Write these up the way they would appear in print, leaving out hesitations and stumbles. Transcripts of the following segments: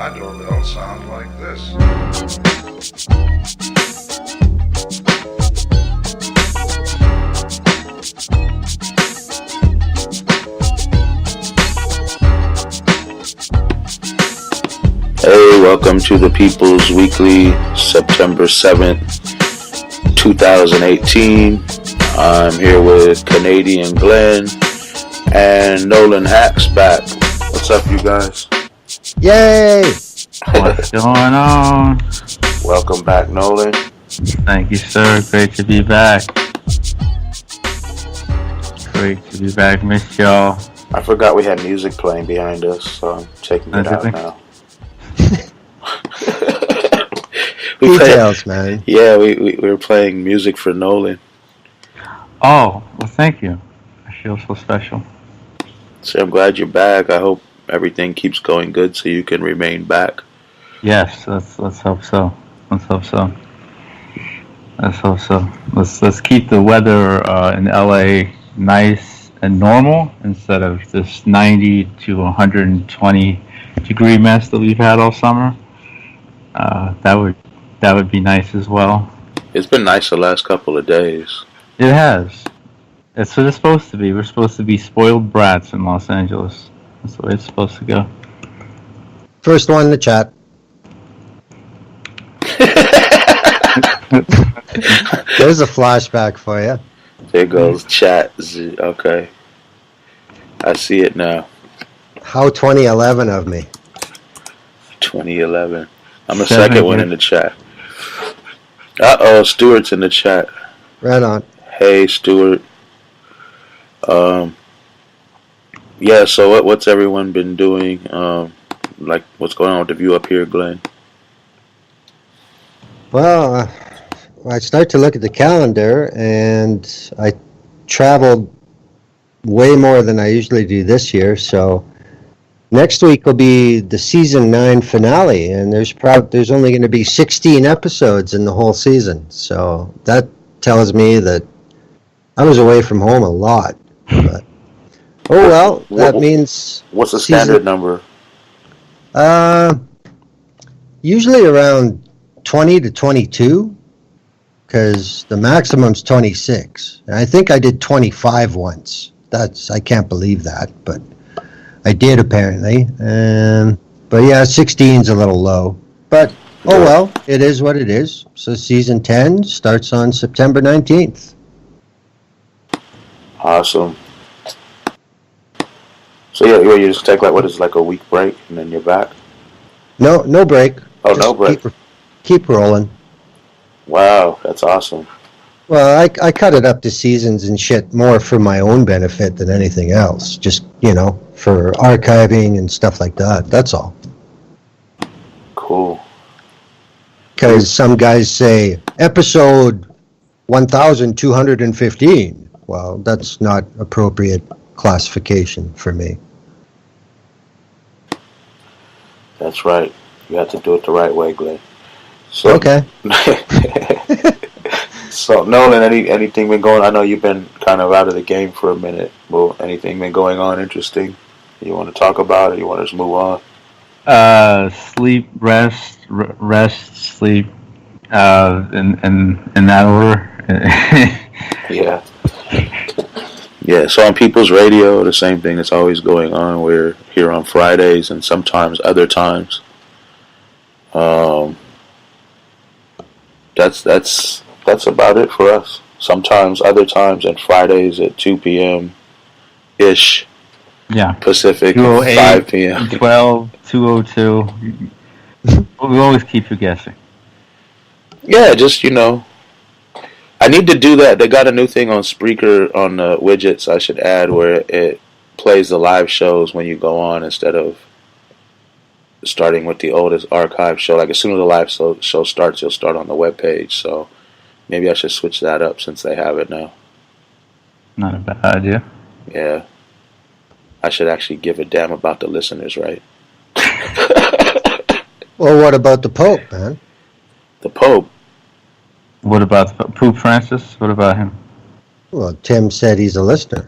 My doorbell sounds like this. Hey, welcome to the People's Weekly, September 7th, 2018. I'm here with Canadian Glenn and Nolan Hacks back. What's up, you guys? Yay! What's going on? Welcome back, Nolan. Thank you, sir. Great to be back. Great to be back. Missed y'all. I forgot we had music playing behind us, so I'm taking it out now. Details, man. Yeah, we were playing music for Nolan. Oh, well, thank you. I feel so special. So I'm glad you're back. I hope everything keeps going good so you can remain back. Yes, let's hope so. Let's hope so. Let's keep the weather in LA nice and normal instead of this 90 to 120 degree mess that we've had all summer. That would be nice as well. It's been nice the last couple of days. It has. That's what it's supposed to be. We're supposed to be spoiled brats in Los Angeles. That's the way it's supposed to go. First one in the chat. There's a flashback for you. There goes chat. Okay. I see it now. How 2011 of me. 2011. I'm the second one in the chat. Uh-oh, Stuart's in the chat. Right on. Hey, Stuart. Yeah, so what's everyone been doing? Like, what's going on with the view up here, Glenn? Well, I start to look at the calendar, and I traveled way more than I usually do this year, so next week will be the season 9 finale, and there's only going to be 16 episodes in the whole season, so that tells me that I was away from home a lot. But, oh well, that means... What's the standard number? Usually around 20 to 22, because the maximum's 26. And I think I did 25 once. I can't believe that, but I did apparently. But yeah, 16's a little low. But oh well, it is what it is. So season 10 starts on September 19th. Awesome. So yeah, you just take like a week break and then you're back? No break. Oh, just no break. Keep rolling. Wow, that's awesome. Well, I cut it up to seasons and shit more for my own benefit than anything else. Just, for archiving and stuff like that. That's all. Cool. Because some guys say, episode 1215. Well, that's not appropriate classification for me. That's right. You have to do it the right way, Glenn. So, okay. So, Nolan, anything been going on? I know you've been kind of out of the game for a minute. Well, anything been going on interesting you want to talk about, or you want to just move on? Sleep, rest, sleep, in that order. Yeah. Yeah, so on People's Radio, the same thing that's always going on. We're here on Fridays and sometimes other times. That's about it for us. Sometimes, other times, and Fridays at 2 p.m. ish. Yeah. Pacific, 5 p.m. 12, 202. We always keep you guessing. Yeah, just, I need to do that. They got a new thing on Spreaker on the widgets I should add where it plays the live shows when you go on instead of starting with the oldest archive show. Like as soon as the live show starts, you'll start on the webpage. So maybe I should switch that up since they have it now. Not a bad idea. Yeah. I should actually give a damn about the listeners, right? Well, what about the Pope, man? The Pope? What about Pope Francis? What about him? Well, Tim said he's a listener.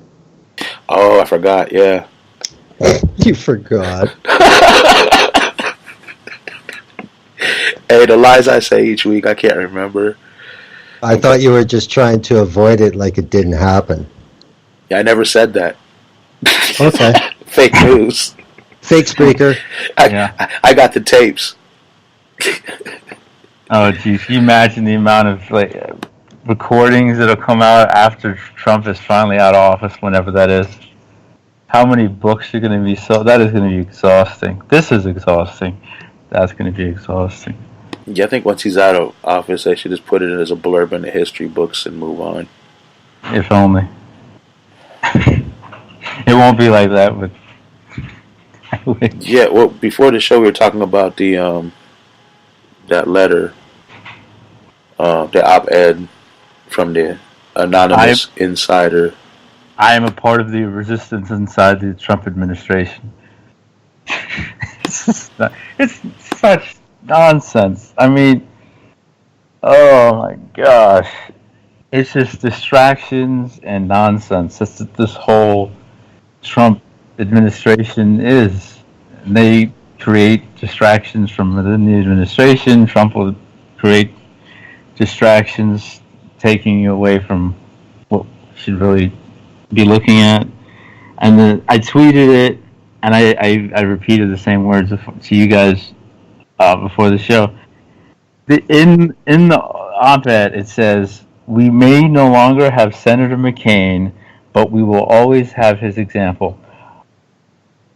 Oh, I forgot, yeah. You forgot. Hey, the lies I say each week, I can't remember. I thought you were just trying to avoid it like it didn't happen. Yeah, I never said that. Okay. Fake news. Fake speaker. I got the tapes. Oh, geez. Can you imagine the amount of recordings that'll come out after Trump is finally out of office, whenever that is? How many books are going to be sold? That is going to be exhausting. This is exhausting. That's going to be exhausting. Yeah, I think once he's out of office, they should just put it as a blurb in the history books and move on. If only. It won't be like that with. Yeah, well, before the show, we were talking about the that letter, the op-ed from the anonymous insider. I am a part of the resistance inside the Trump administration. It's such nonsense. I mean, oh my gosh. It's just distractions and nonsense. That's what this whole Trump administration is. They create distractions from within the administration. Trump will create distractions, taking you away from what you should really be looking at. And then I tweeted it, and I repeated the same words to you guys before the show. In the op-ed, it says, "We may no longer have Senator McCain, but we will always have his example."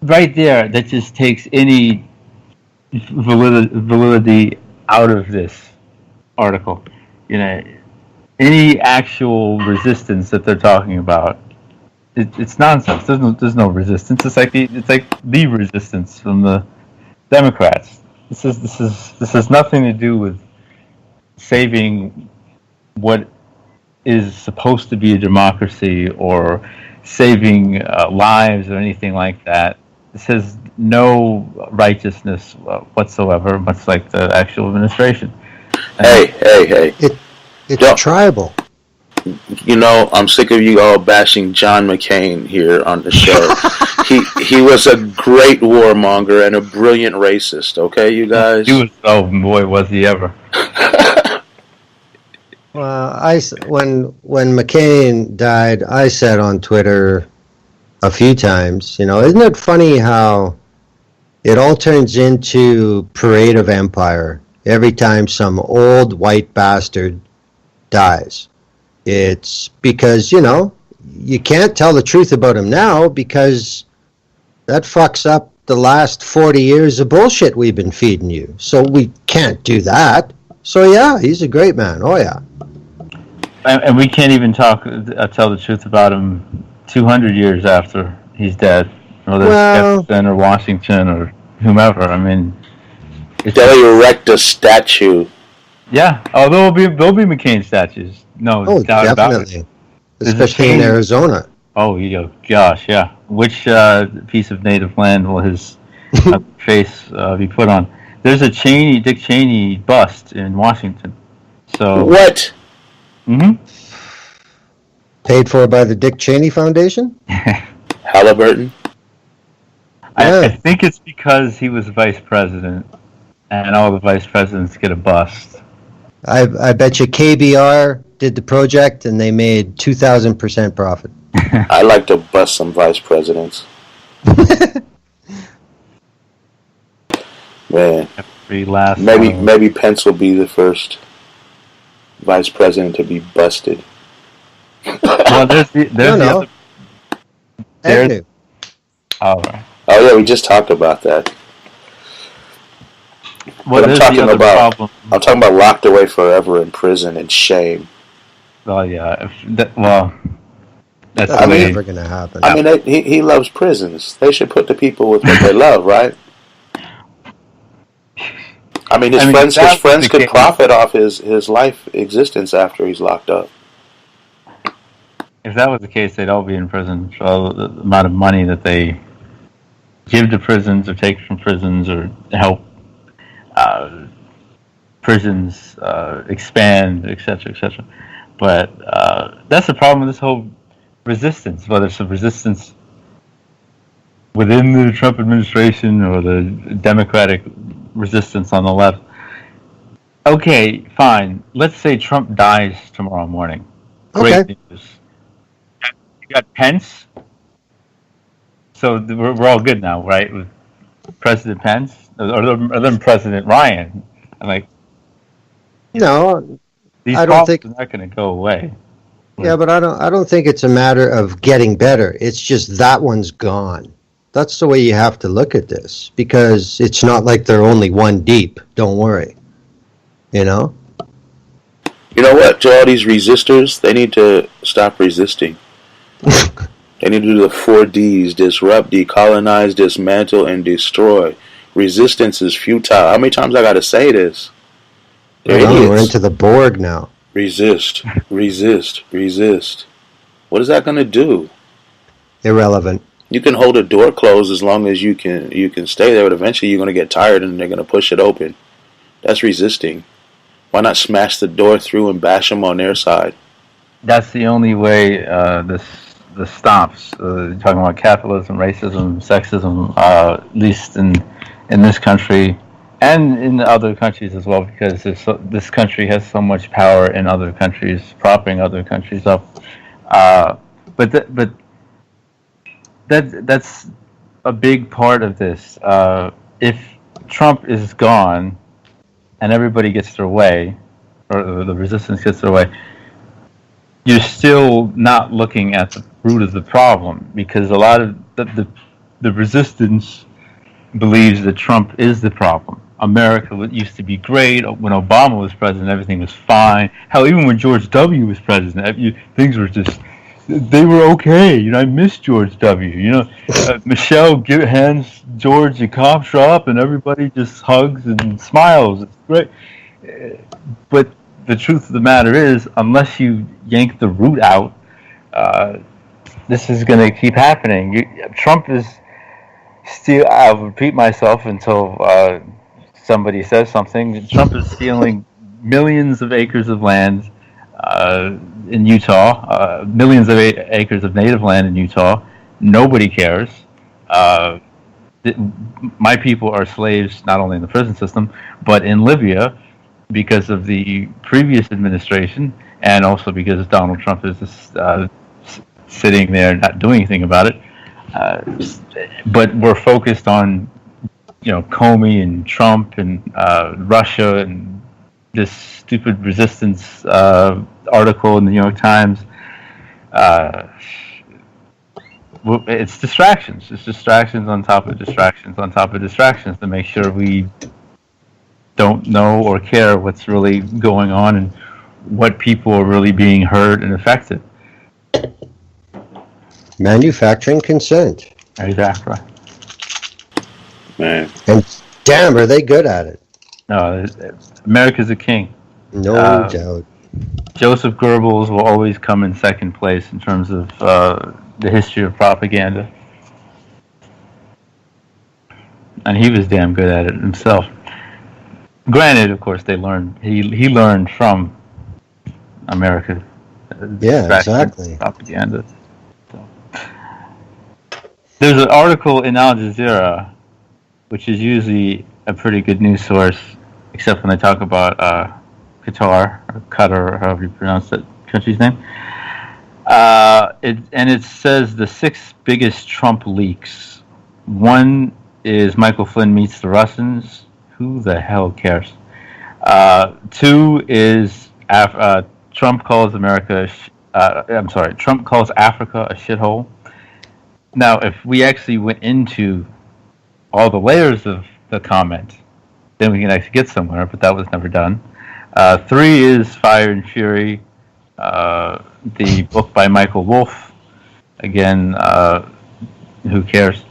Right there, that just takes any validity out of this article. You know, any actual resistance that they're talking about, it's nonsense. There's no resistance. It's like the resistance from the Democrats. This has nothing to do with saving what is supposed to be a democracy or saving lives or anything like that. This has no righteousness whatsoever, much like the actual administration. Hey. It's tribal. You know, I'm sick of you all bashing John McCain here on the show. he was a great warmonger and a brilliant racist. Okay, you guys. He was. Oh boy, was he ever! Well, when McCain died, I said on Twitter a few times, isn't it funny how it all turns into parade of empire every time some old white bastard dies? It's because, you can't tell the truth about him now because that fucks up the last 40 years of bullshit we've been feeding you. So we can't do that. So yeah, he's a great man. Oh yeah. And we can't even tell the truth about him 200 years after he's dead. Whether it's Jefferson or Washington or whomever. I mean, they'll erect a statue. Yeah. Oh, there'll be McCain statues. No doubt about it. Especially in Arizona. Oh, gosh, yeah. Which piece of native land will his face be put on? There's a Dick Cheney bust in Washington. So what? Mm-hmm. Paid for by the Dick Cheney Foundation? Halliburton? I think it's because he was vice president, and all the vice presidents get a bust. I bet you KBR did the project, and they made 2,000% profit. I like to bust some vice presidents. Man, maybe Pence will be the first vice president to be busted. Well, there's the other. All right. Oh yeah, we just talked about that. Well, I'm talking about locked away forever in prison and shame. Well, yeah. That's never going to happen. I mean, he loves prisons. They should put the people with what they love, right? I mean, his friends could profit off his life existence after he's locked up. If that was the case, they'd all be in prison for all the amount of money that they give to prisons or take from prisons or help prisons expand, etc., etc. But that's the problem with this whole resistance, whether it's a resistance within the Trump administration or the Democratic resistance on the left. Okay, fine. Let's say Trump dies tomorrow morning. Okay. Great news. You got Pence, so we're all good now, right? With President Pence or then President Ryan. I'm like, No, these I don't problems think. are not going to go away. Yeah, With, but I don't think it's a matter of getting better. It's just that one's gone. That's the way you have to look at this because it's not like they're only one deep. Don't worry. You know? You know what? To all these resistors, they need to stop resisting. They need to do the 4Ds: disrupt, decolonize, dismantle, and destroy. Resistance is futile. How many times I got to say this? They're Right on. We're idiots. into the Borg now. Resist, resist, resist. What is that going to do? Irrelevant. You can hold a door closed as long as you can stay there, but eventually you're going to get tired and they're going to push it open. That's resisting. Why not smash the door through and bash them on their side? that's the only way this stops. Talking about capitalism, racism, sexism, at least in this country and in other countries as well, because this country has so much power in other countries, propping other countries up. But that's a big part of this. If Trump is gone and everybody gets their way, or the resistance gets their way, you're still not looking at the root of the problem, because a lot of the resistance believes that Trump is the problem. America used to be great when Obama was president; everything was fine. Hell, even when George W. was president, things were they were okay. I miss George W. Michelle hands George a cough drop, and everybody just hugs and smiles. It's great, but the truth of the matter is, unless you yank the root out, this is going to keep happening. Trump is still. I'll repeat myself until somebody says something. Trump is stealing millions of acres of land in Utah, millions of acres of native land in Utah. Nobody cares. Uh, my people are slaves not only in the prison system, but in Libya because of the previous administration, and also because Donald Trump is just, sitting there not doing anything about it. Uh, but we're focused on Comey and Trump and Russia and this stupid resistance article in the New York Times. Uh, it's distractions. It's distractions on top of distractions on top of distractions to make sure we don't know or care what's really going on and what people are really being hurt and affected. Manufacturing consent. Exactly. Man. And damn, are they good at it? No, America's a king. No doubt. Joseph Goebbels will always come in second place in terms of the history of propaganda. And he was damn good at it himself. Granted, of course, he learned from America. Yeah, exactly. Propaganda. So. There's an article in Al Jazeera, which is usually a pretty good news source, except when they talk about Qatar, or Qatar, or however you pronounce that country's name. It says the 6 biggest Trump leaks. One is Michael Flynn meets the Russians. Who the hell cares? 2 is Trump calls Trump calls Africa a shithole. Now, if we actually went into all the layers of the comment, then we can actually get somewhere, but that was never done. 3 is Fire and Fury, the book by Michael Wolff. Again, who cares?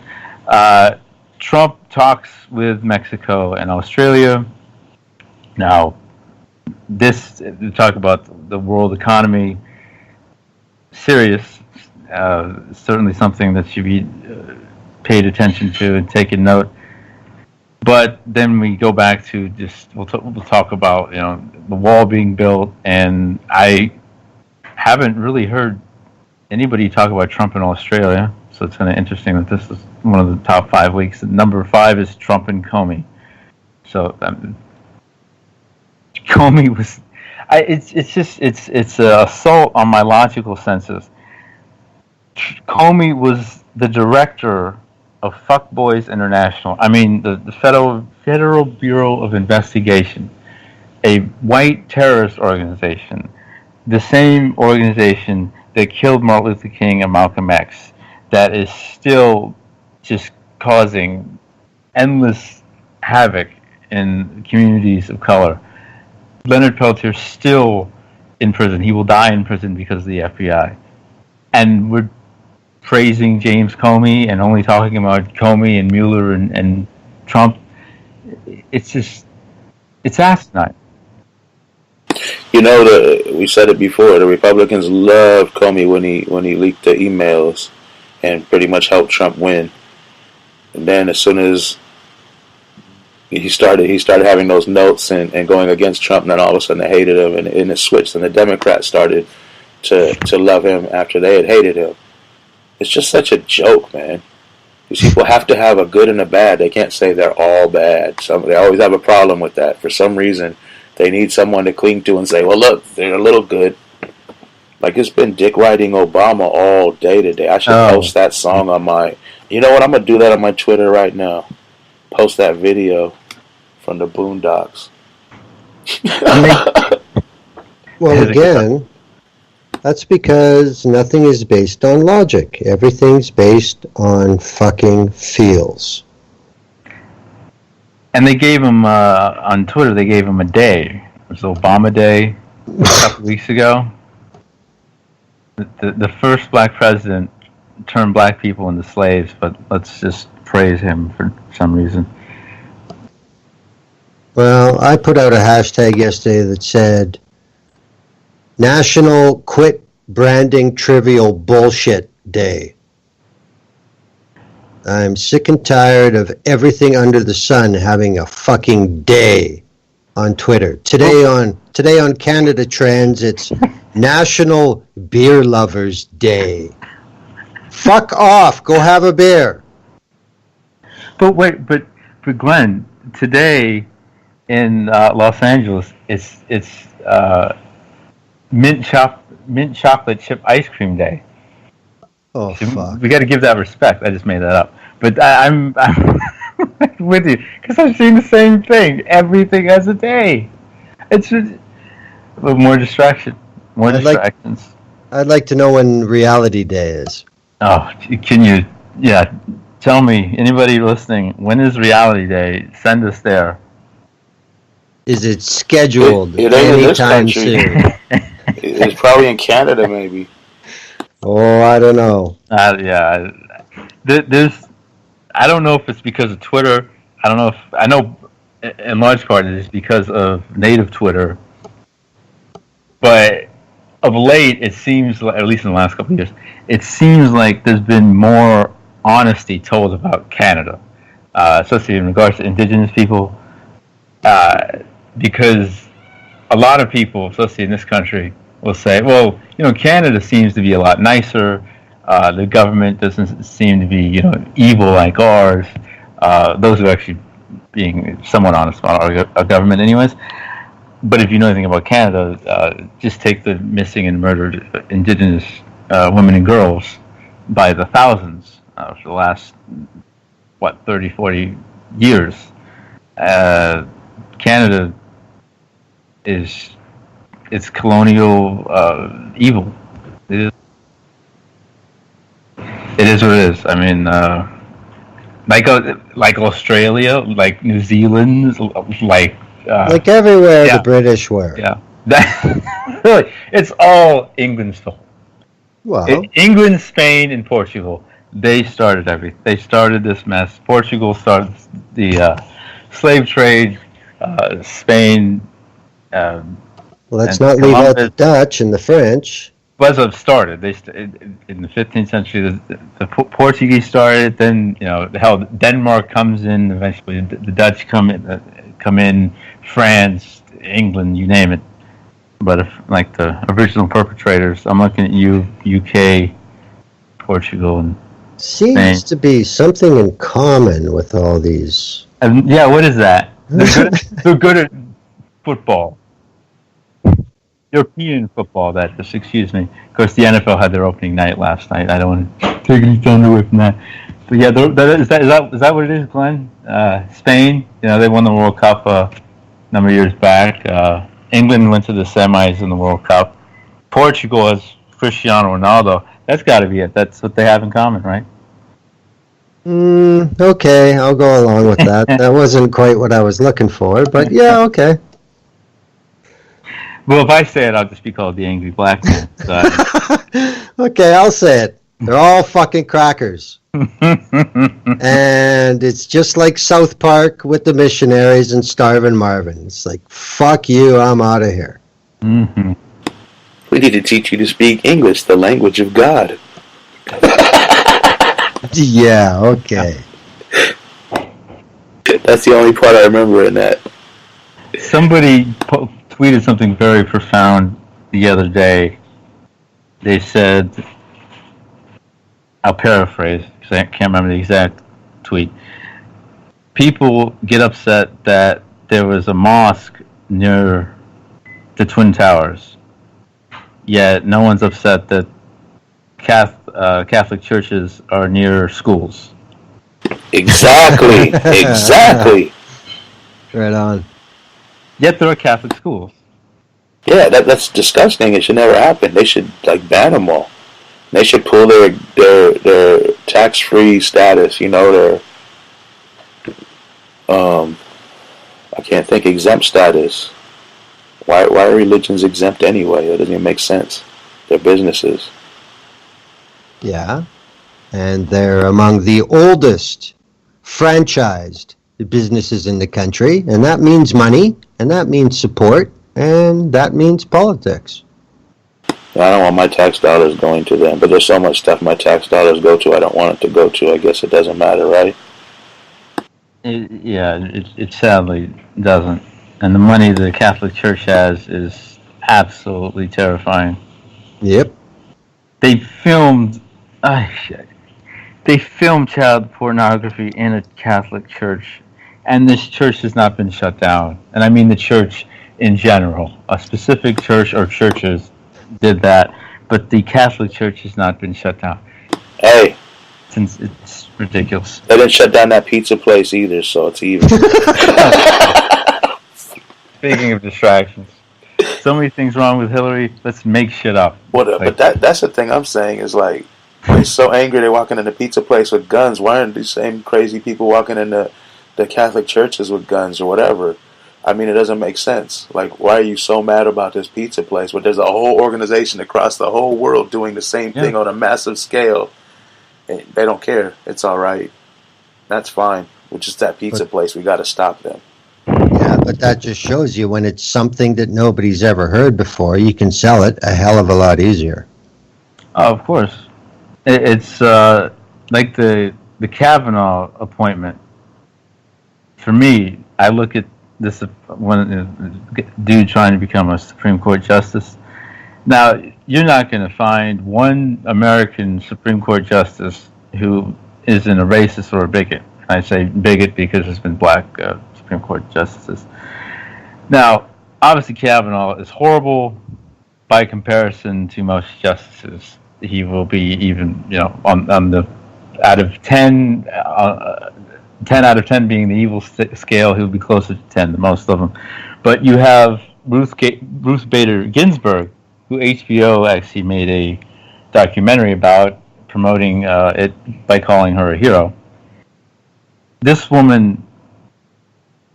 Trump talks with Mexico and Australia. Now, this, talk about the world economy, serious, certainly something that should be paid attention to and taken note. But then we go back to we'll talk about the wall being built, and I haven't really heard anybody talk about Trump in Australia, so it's kind of interesting that this is one of the top 5 weeks. Number 5 is Trump and Comey. So Comey was. It's an assault on my logical senses. Comey was the director of Fuckboys International. I mean, the Federal Bureau of Investigation, a white terrorist organization, the same organization that killed Martin Luther King and Malcolm X, that is still just causing endless havoc in communities of color. Leonard Peltier's still in prison. He will die in prison because of the FBI. And we're praising James Comey and only talking about Comey and Mueller and Trump. It's asinine. You know, we said it before. The Republicans loved Comey when he leaked the emails and pretty much helped Trump win. And then as soon as he started having those notes and going against Trump, and then all of a sudden they hated him, and it switched, and the Democrats started to love him after they had hated him. It's just such a joke, man. These people have to have a good and a bad. They can't say they're all bad. They always have a problem with that. For some reason, they need someone to cling to and say, well, look, they're a little good. Like, it's been dick riding Obama all day today. I should post that song on my... You know what? I'm going to do that on my Twitter right now. Post that video from the Boondocks. Well, again, that's because nothing is based on logic. Everything's based on fucking feels. And they gave him, on Twitter, they gave him a day. It was Obama Day a couple weeks ago. The first black president turned black people into slaves, but let's just praise him for some reason. Well, I put out a hashtag yesterday that said, National Quit Branding Trivial Bullshit Day. I'm sick and tired of everything under the sun having a fucking day on Twitter. Today on Canada Trends, it's National Beer Lovers Day. Fuck off. Go have a beer. But wait, but Glenn, today in Los Angeles, it's mint chocolate chip ice cream day. Oh, fuck. We got to give that respect. I just made that up. But I'm with you, because I've seen the same thing. Everything has a day. It's just more distraction. More distractions. I'd like to know when Reality Day is. Oh, can you... Yeah, tell me, anybody listening, when is Reality Day? Send us there. Is it scheduled it ain't in this anytime country. soon? It's probably in Canada, maybe. Oh, I don't know. Yeah, there's. I don't know if it's because of Twitter. I know in large part it is because of native Twitter. But of late, it seems like, at least in the last couple of years, it seems like there's been more honesty told about Canada, especially in regards to Indigenous people, because a lot of people, especially in this country, will say, well, Canada seems to be a lot nicer. The government doesn't seem to be, evil like ours. Those are actually being somewhat honest about our government anyways. But if you know anything about Canada, just take the missing and murdered Indigenous women and girls by the thousands for the last, 30, 40 years. Canada it's colonial evil. It is what it is. I mean, like Australia, like New Zealand, like everywhere the British were. Yeah, really, it's all England's fault. Well, England, Spain, and Portugal. They started everything. They started this mess. Portugal started the slave trade. Spain. Let's not leave out the Dutch and the French. Well, that's what started. In the 15th century, the Portuguese started. Then Denmark comes in. Eventually, the Dutch come in. France, England, you name it. But if the original perpetrators, I'm looking at you, UK, Portugal, and seems Spain. To be something in common with all these. And what is that? They're good at football. European football. That just excuse me. Of course, the NFL had their opening night last night. I don't want to take any thunder away from that. But yeah, is that what it is, Glenn? Spain, they won the World Cup a number of years back. England went to the semis in the World Cup. Portugal has Cristiano Ronaldo. That's got to be it. That's what they have in common, right? Okay, I'll go along with that. That wasn't quite what I was looking for, but yeah, okay. Well, if I say it, I'll just be called the angry black man. So. Okay, I'll say it. They're all fucking crackers. And it's just like South Park with the missionaries and Starvin' Marvin. It's like, fuck you, I'm out of here. Mm-hmm. We need to teach you to speak English, the language of God. Yeah, okay. That's the only part I remember in that. Somebody tweeted something very profound the other day. They said, I'll paraphrase because I can't remember the exact tweet. People get upset that there was a mosque near the Twin Towers, yet no one's upset that Catholic churches are near schools. Exactly. Exactly. Right on. Yet there are Catholic schools. Yeah, that's disgusting. It should never happen. They should ban them all. They should pull their tax-free status. Their I can't think, exempt status. Why are religions exempt anyway? That doesn't even make sense. They're businesses. Yeah, and they're among the oldest franchised businesses in the country, and that means money, and that means support, and that means politics. I don't want my tax dollars going to them, but there's so much stuff my tax dollars go to I don't want it to go to. I guess it doesn't matter, right? It sadly doesn't. And the money the Catholic Church has is absolutely terrifying. Yep. They filmed child pornography in a Catholic church, and this church has not been shut down. And I mean the church in general. A specific church or churches did that, but the Catholic Church has not been shut down. Hey. Since it's ridiculous. They didn't shut down that pizza place either, so it's even. Speaking of distractions. So many things wrong with Hillary. Let's make shit up. But that's the thing I'm saying is like, they're so angry they're walking in the pizza place with guns. Why aren't these same crazy people walking in the Catholic churches with guns or whatever? I mean, it doesn't make sense. Like, why are you so mad about this pizza place? But there's a whole organization across the whole world doing the same thing on a massive scale. And they don't care. It's all right. That's fine. With just that pizza place, we got to stop them. Yeah, but that just shows you when it's something that nobody's ever heard before, you can sell it a hell of a lot easier. Oh, of course. It's like the Kavanaugh appointment. For me, I look at this one dude trying to become a Supreme Court justice. Now, you're not going to find one American Supreme Court justice who isn't a racist or a bigot. I say bigot because there's been black Supreme Court justices. Now, obviously Kavanaugh is horrible by comparison to most justices. He will be even, on the out of 10, 10 out of 10 being the evil scale, he'll be closer to 10 than most of them. But you have Ruth Bader Ginsburg, who HBO actually made a documentary about, promoting it by calling her a hero. This woman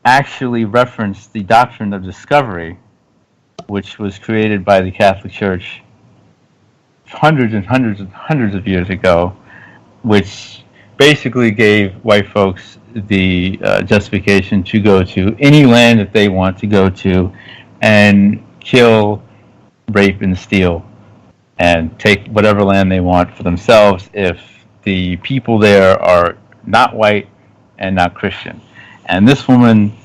actually referenced the doctrine of discovery, which was created by the Catholic Church hundreds and hundreds and hundreds of years ago, which basically gave white folks the justification to go to any land that they want to go to and kill, rape, and steal, and take whatever land they want for themselves if the people there are not white and not Christian. And this woman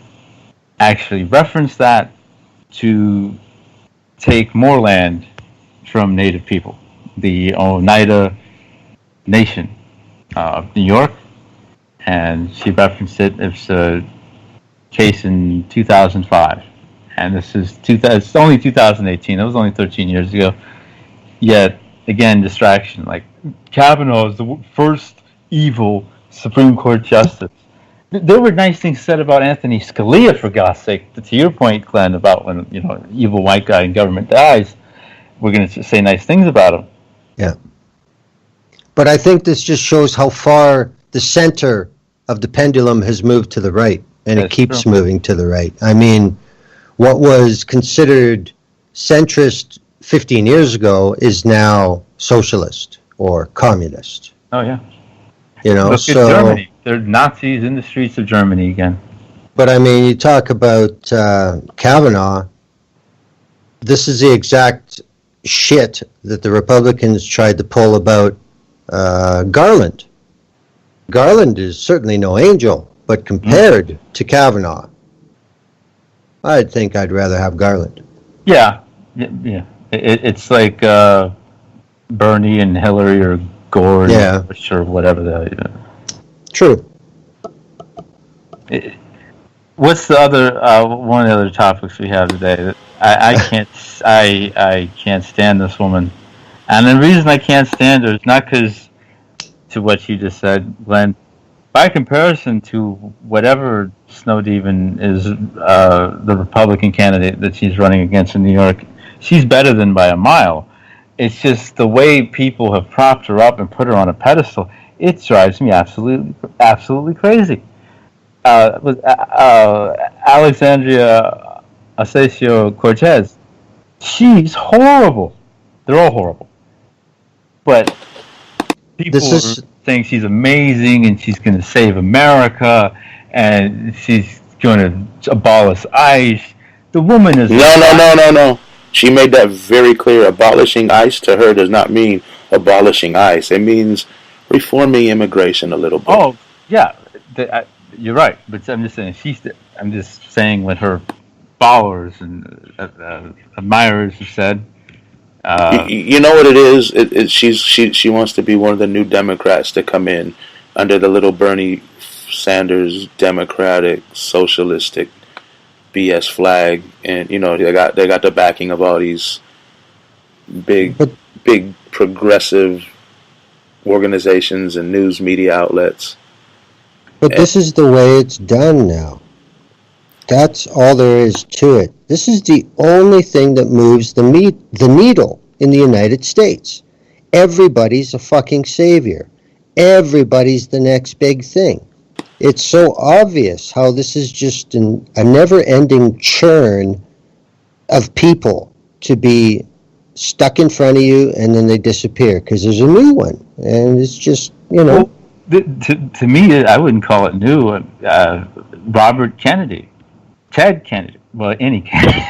actually referenced that to take more land from Native people, the Oneida Nation of New York, and she referenced it. It's a case in 2005, and this is it's only 2018. It was only 13 years ago. Yet again, distraction. Like Kavanaugh is the first evil Supreme Court justice. There were nice things said about Anthony Scalia, for God's sake. To your point, Glenn, about when evil white guy in government dies, we're going to say nice things about him. Yeah. But I think this just shows how far the center of the pendulum has moved to the right, and it keeps moving to the right. I mean, what was considered centrist 15 years ago is now socialist or communist. Oh, yeah. Look at Germany. They're Nazis in the streets of Germany again. But I mean, you talk about Kavanaugh. This is the exact shit that the Republicans tried to pull about Garland. Garland is certainly no angel, but compared to Kavanaugh, I think I'd rather have Garland. Yeah. It's like Bernie and Hillary or Gore, or whatever. True. What's the other one of the other topics we have today? I can't stand this woman, and the reason I can't stand her is not because to what you just said, Glenn. By comparison to whatever Snowdeven is, the Republican candidate that she's running against in New York, she's better than by a mile. It's just the way people have propped her up and put her on a pedestal. It drives me absolutely crazy. Alexandria Ocasio-Cortez, she's horrible. They're all horrible. But people are saying she's amazing and she's going to save America and she's going to abolish ICE. The woman is... No. She made that very clear. Abolishing ICE to her does not mean abolishing ICE. It means reforming immigration a little bit. Oh, yeah. You're right. But I'm just saying, I'm just saying what her followers and admirers have said. You know what it is? She wants to be one of the new Democrats to come in under the little Bernie Sanders Democratic Socialistic BS flag, and they got the backing of all these big progressive organizations and news media outlets. But this is the way it's done now. That's all there is to it. This is the only thing that moves the needle in the United States. Everybody's a fucking savior. Everybody's the next big thing. It's so obvious how this is just a never-ending churn of people to be stuck in front of you and then they disappear because there's a new one. And it's just, Well, to me, I wouldn't call it new. Robert Kennedy. Ted Kennedy. Well, any Kennedy.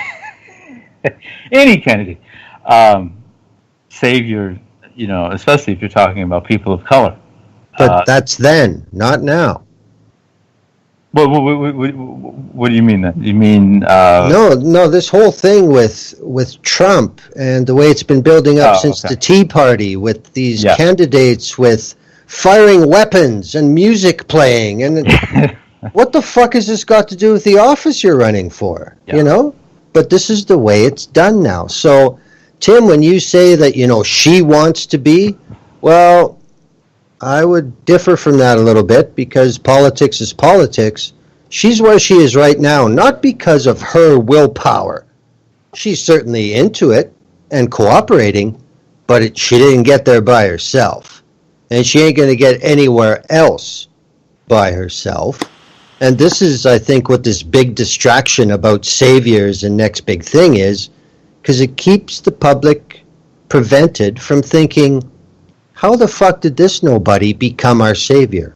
Any Kennedy. Savior, especially if you're talking about people of color. But that's then, not now. What do you mean then? You mean... No, this whole thing with Trump and the way it's been building up since the Tea Party with these candidates with firing weapons and music playing. And what the fuck has this got to do with the office you're running for? Yeah. But this is the way it's done now. So, Tim, when you say that, she wants to be, well... I would differ from that a little bit because politics is politics. She's where she is right now, not because of her willpower. She's certainly into it and cooperating, but she didn't get there by herself. And she ain't going to get anywhere else by herself. And this is, I think, what this big distraction about saviors and next big thing is, because it keeps the public prevented from thinking, how the fuck did this nobody become our savior?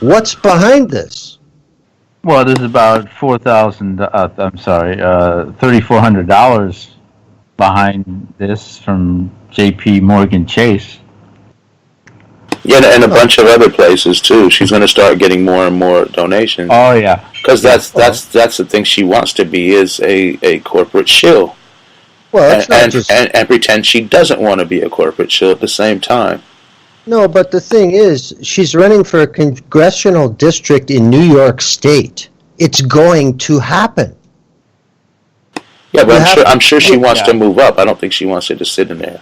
What's behind this? Well, there's about $3,400 behind this from J.P. Morgan Chase. Yeah, and a bunch of other places too. She's going to start getting more and more donations. Oh yeah, because that's the thing she wants to be is a corporate shill. Well, and pretend she doesn't want to be a corporate shill at the same time. No, but the thing is, she's running for a congressional district in New York State. It's going to happen. Yeah, but I'm sure she wants yeah. to move up. I don't think she wants it to sit in there.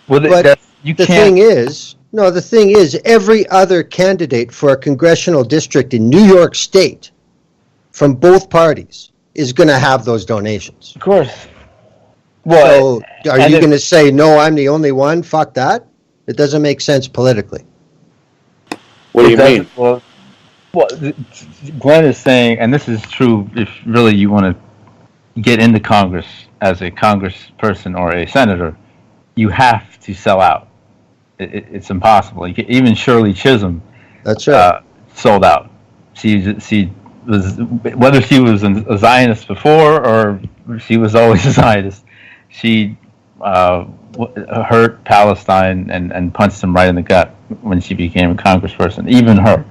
Well, But you the can't. thing is, no, the thing is, every other candidate for a congressional district in New York State from both parties is going to have those donations. Of course. Well, So are you going to say, no, I'm the only one? Fuck that. It doesn't make sense politically. What do you mean? Well, Glenn is saying, and this is true if really you want to get into Congress as a congressperson or a senator, you have to sell out. It's impossible. Even Shirley Chisholm That's right. sold out. She was, whether she was a Zionist before or she was always a Zionist, she hurt Palestine and punched him right in the gut when she became a congressperson, even her.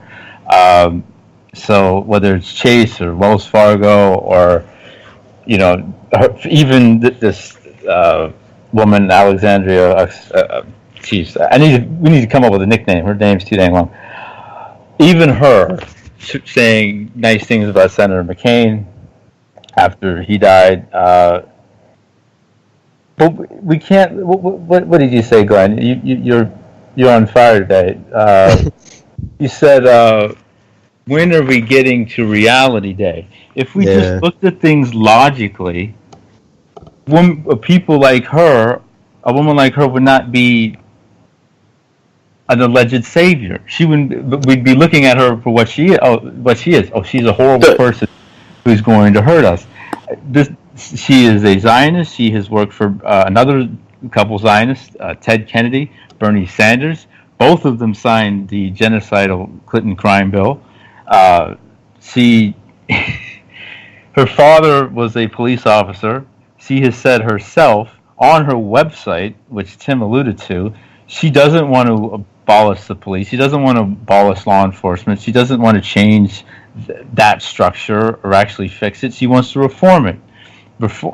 So whether it's Chase or Wells Fargo or, even this woman, Alexandria, we need to come up with a nickname. Her name's too dang long. Even her saying nice things about Senator McCain after he died. But we can't. What did you say, Glenn? You're on fire today. You said, when are we getting to reality day? If we just looked at things logically, people like her, a woman like her would not be an alleged savior. We'd be looking at her for what she is. Oh, she's a horrible person who's going to hurt us. She is a Zionist. She has worked for another couple Zionists, Ted Kennedy, Bernie Sanders. Both of them signed the genocidal Clinton crime bill. Her father was a police officer. She has said herself on her website, which Tim alluded to, she doesn't want to abolish the police. She doesn't want to abolish law enforcement. She doesn't want to change that structure or actually fix it. She wants to reform it.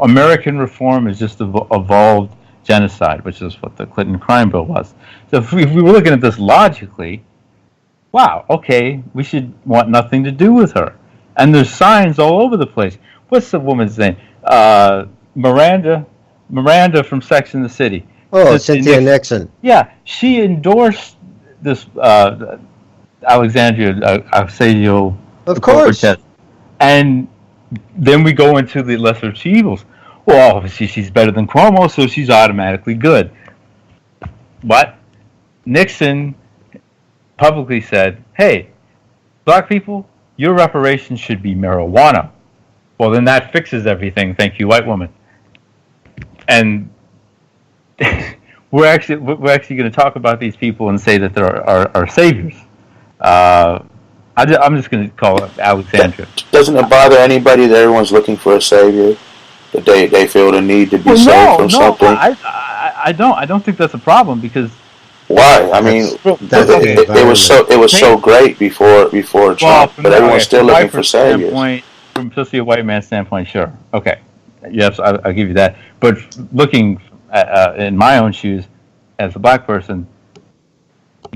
American reform is just evolved genocide, which is what the Clinton crime bill was. So if we were looking at this logically, wow, okay, we should want nothing to do with her. And there's signs all over the place. What's the woman's name? Miranda from Sex and the City. Oh, Cynthia Nixon. Yeah, she endorsed this Alexandria Ocasio-Cortez. Of course. And then we go into the lesser of two evils. Well, obviously she's better than Cuomo, so she's automatically good. But Nixon publicly said, hey, black people, your reparations should be marijuana. Well, then that fixes everything. Thank you, white woman. And we're actually going to talk about these people and say that they're our saviors. I'm just going to call it Alexandria. Doesn't it bother anybody that everyone's looking for a savior? That they feel the need to be saved from something? I don't think that's a problem because. Why? I mean, it was so great before Trump, but everyone's still looking for saviors. From especially a white man's standpoint, sure, okay, yes, I'll give you that. But looking in my own shoes as a black person,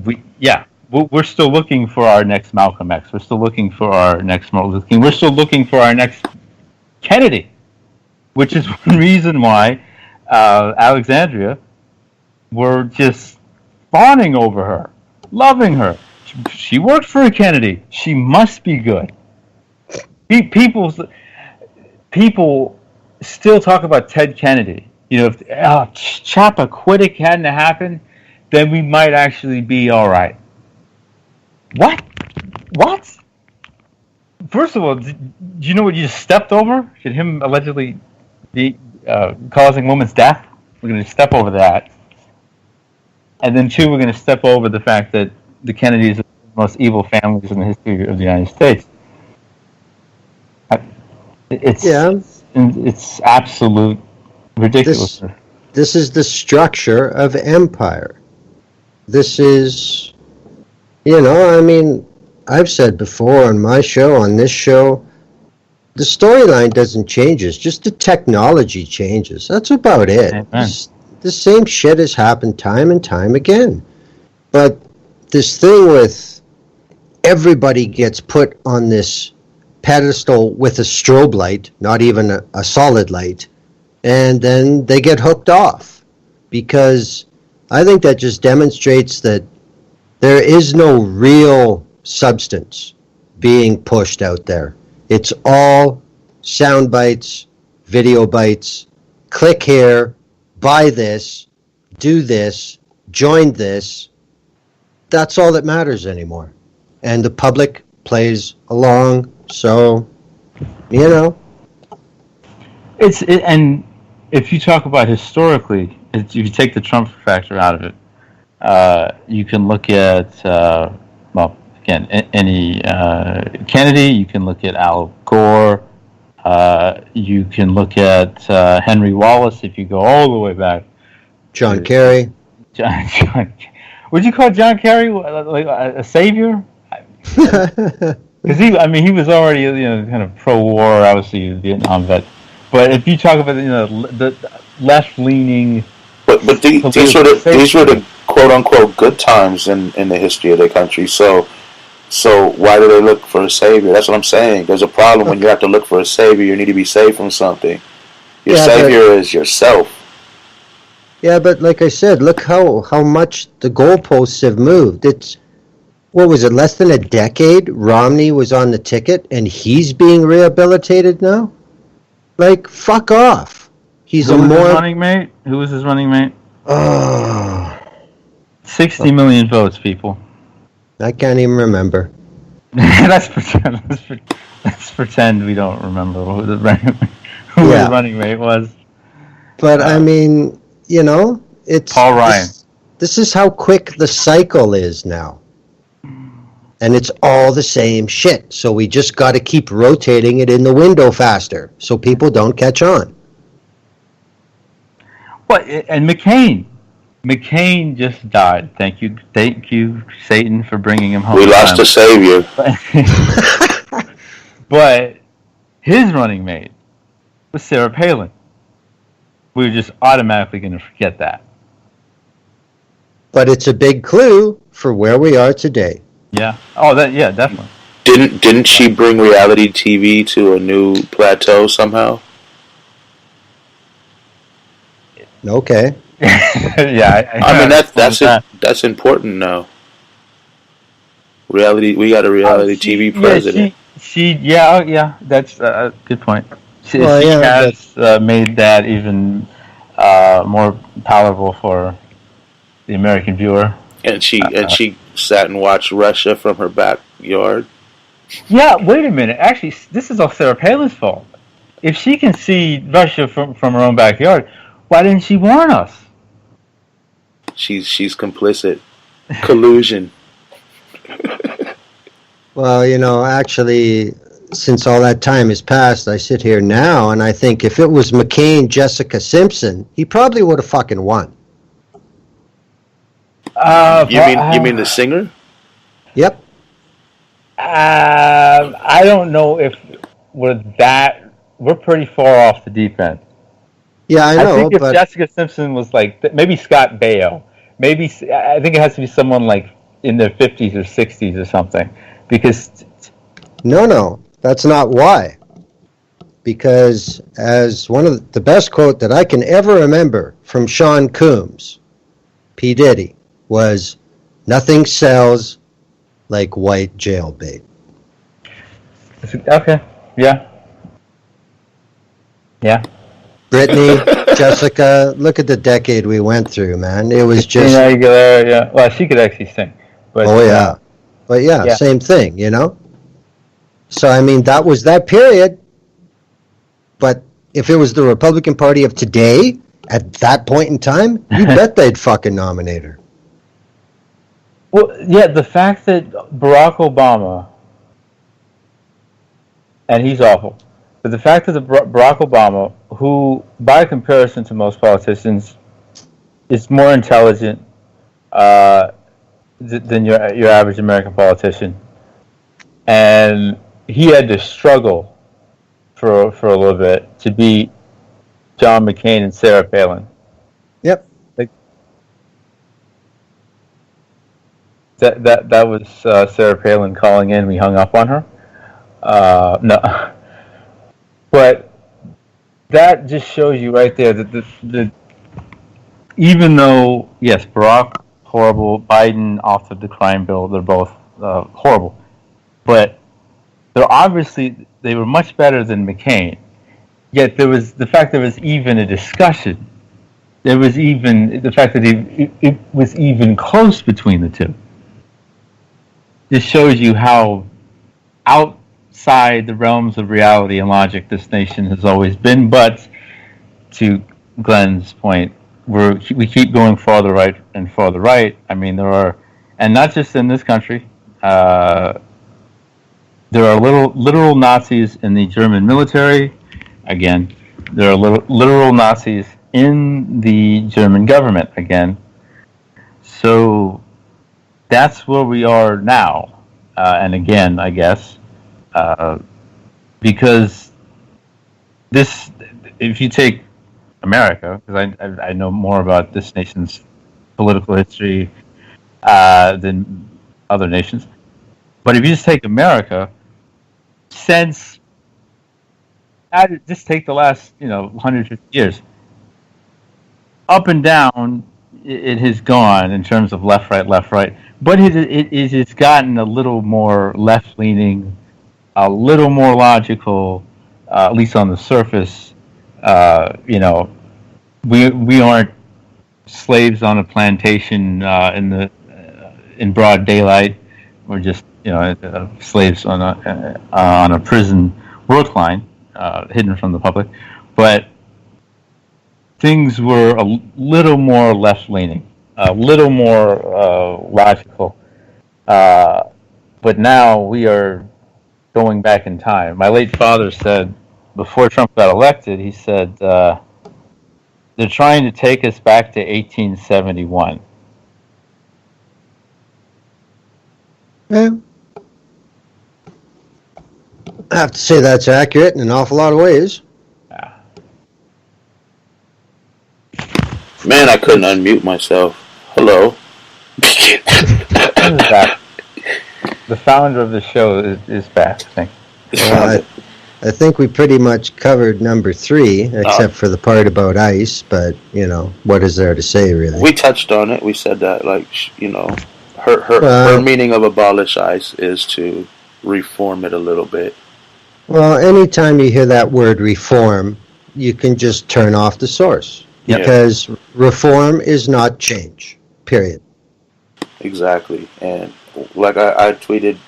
we're still looking for our next Malcolm X. We're still looking for our next Martin Luther King. We're still looking for our next Kennedy, which is one reason why Alexandria, we're just fawning over her, loving her. She worked for a Kennedy. She must be good. People still talk about Ted Kennedy. If Chappaquiddick hadn't happened, then we might actually be all right. What? First of all, do you know what you just stepped over? Should him allegedly be causing woman's death? We're going to step over that. And then two, we're going to step over the fact that the Kennedys are the most evil families in the history of the United States. It's absolute ridiculous. This is the structure of empire. This is, I've said before on my show, on this show, the storyline doesn't change, it's just the technology changes. That's about it. The same shit has happened time and time again. But this thing with everybody gets put on this pedestal with a strobe light, not even a solid light, and then they get hooked off, because I think that just demonstrates that there is no real substance being pushed out there. It's all sound bites, video bites, click here, buy this, do this, join this. That's all that matters anymore. And the public plays along, so, you know. And if you talk about historically, if you take the Trump factor out of it, you can look at, any Kennedy, you can look at Al Gore, you can look at Henry Wallace if you go all the way back. John Kerry. John, would you call John Kerry like a savior? Because he was already kind of pro-war, obviously Vietnam vet. But if you talk about the left-leaning, but these were the quote unquote good times in the history of the country. So why do they look for a savior? That's what I'm saying. There's a problem when you have to look for a savior. You need to be saved from something. Your savior is yourself. Yeah, but like I said, look how much the goalposts have moved. It's, what was it, less than a decade Romney was on the ticket, and he's being rehabilitated now? Like, fuck off. He's Who was his running mate? Who was his running mate? Oh. 60 million votes, people. I can't even remember. Let's pretend we don't remember who the running mate was. But I mean, it's Paul Ryan. This is how quick the cycle is now. And it's all the same shit. So we just got to keep rotating it in the window faster so people don't catch on. Well, and McCain just died. Thank you, Satan, for bringing him home. We lost a savior. But his running mate was Sarah Palin. We were just automatically going to forget that. But it's a big clue for where we are today. Yeah. Oh, definitely. Didn't she bring reality TV to a new plateau somehow? Okay. Yeah. I mean that's important now. We got a reality TV president. That's a good point. She has made that even more palatable for the American viewer. And she sat and watched Russia from her backyard. Yeah, wait a minute. Actually, this is all Sarah Palin's fault. If she can see Russia from her own backyard, why didn't she warn us? She's complicit. Collusion. Well, actually, since all that time has passed, I sit here now and I think if it was McCain, Jessica Simpson, he probably would have fucking won. You mean the singer? Yep. I don't know if we're pretty far off the deep end. Yeah, I know. I think if Jessica Simpson was like maybe Scott Baio, I think it has to be someone like in their 50s or 60s or something, because no, that's not why. Because as one of the best quote that I can ever remember from Sean Combs, P. Diddy, was, "Nothing sells like white jailbait." Okay. Yeah. Brittany, Jessica, look at the decade we went through, man. It was just... Yeah. Well, she could actually sing. But, But same thing, So, I mean, that was that period. But if it was the Republican Party of today, at that point in time, you bet they'd fucking nominate her. Well, yeah, the fact that Barack Obama, and he's awful, but the fact that Barack Obama, who, by comparison to most politicians, is more intelligent than your average American politician, and he had to struggle for a little bit to beat John McCain and Sarah Palin. Yep. That was Sarah Palin calling in. We hung up on her. No, but that just shows you right there that the even though, yes, Barack horrible, Biden authored the crime bill, they're both horrible, but they were much better than McCain. Yet there was the fact there was even a discussion. There was even the fact that it was even close between the two. This shows you how outside the realms of reality and logic this nation has always been. But to Glenn's point, we keep going farther right and farther right. I mean, there are, and not just in this country. There are literal Nazis in the German military. Again, there are literal Nazis in the German government. Again, so that's where we are now. And again, I guess, because this, if you take America, because I know more about this nation's political history than other nations, but if you just take America, since just take the last 150 years, up and down, it has gone in terms of left, right, but it has gotten a little more left-leaning, a little more logical, at least on the surface. We aren't slaves on a plantation in broad daylight. We're just slaves on a prison work line, hidden from the public. But things were a little more left-leaning, a little more logical. But now we are going back in time. My late father said, before Trump got elected, he said, they're trying to take us back to 1871. Yeah. I have to say that's accurate in an awful lot of ways. Yeah. Man, I couldn't unmute myself. Hello. The founder of the show is back, I think. Well, I think we pretty much covered number 3, except for the part about ICE, but, what is there to say, really? We touched on it. We said that, her meaning of abolish ICE is to reform it a little bit. Well, anytime you hear that word reform, you can just turn off the source. Because reform is not change, period. Exactly. And I tweeted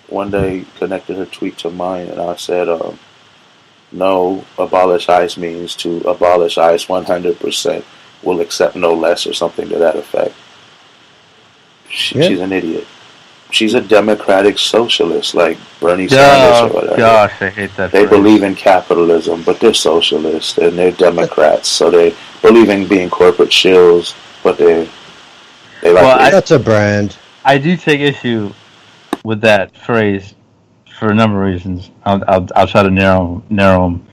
one day, connected her tweet to mine, and I said, no, abolish ICE means to abolish ICE 100%, will accept no less, or something to that effect. She's an idiot. She's a democratic socialist, like Bernie Sanders or whatever. Gosh, I hate that. They believe in capitalism, but they're socialists, and they're Democrats, so they believe in being corporate shills, but they like that's a brand. I do take issue with that phrase for a number of reasons. I'll try to narrow them.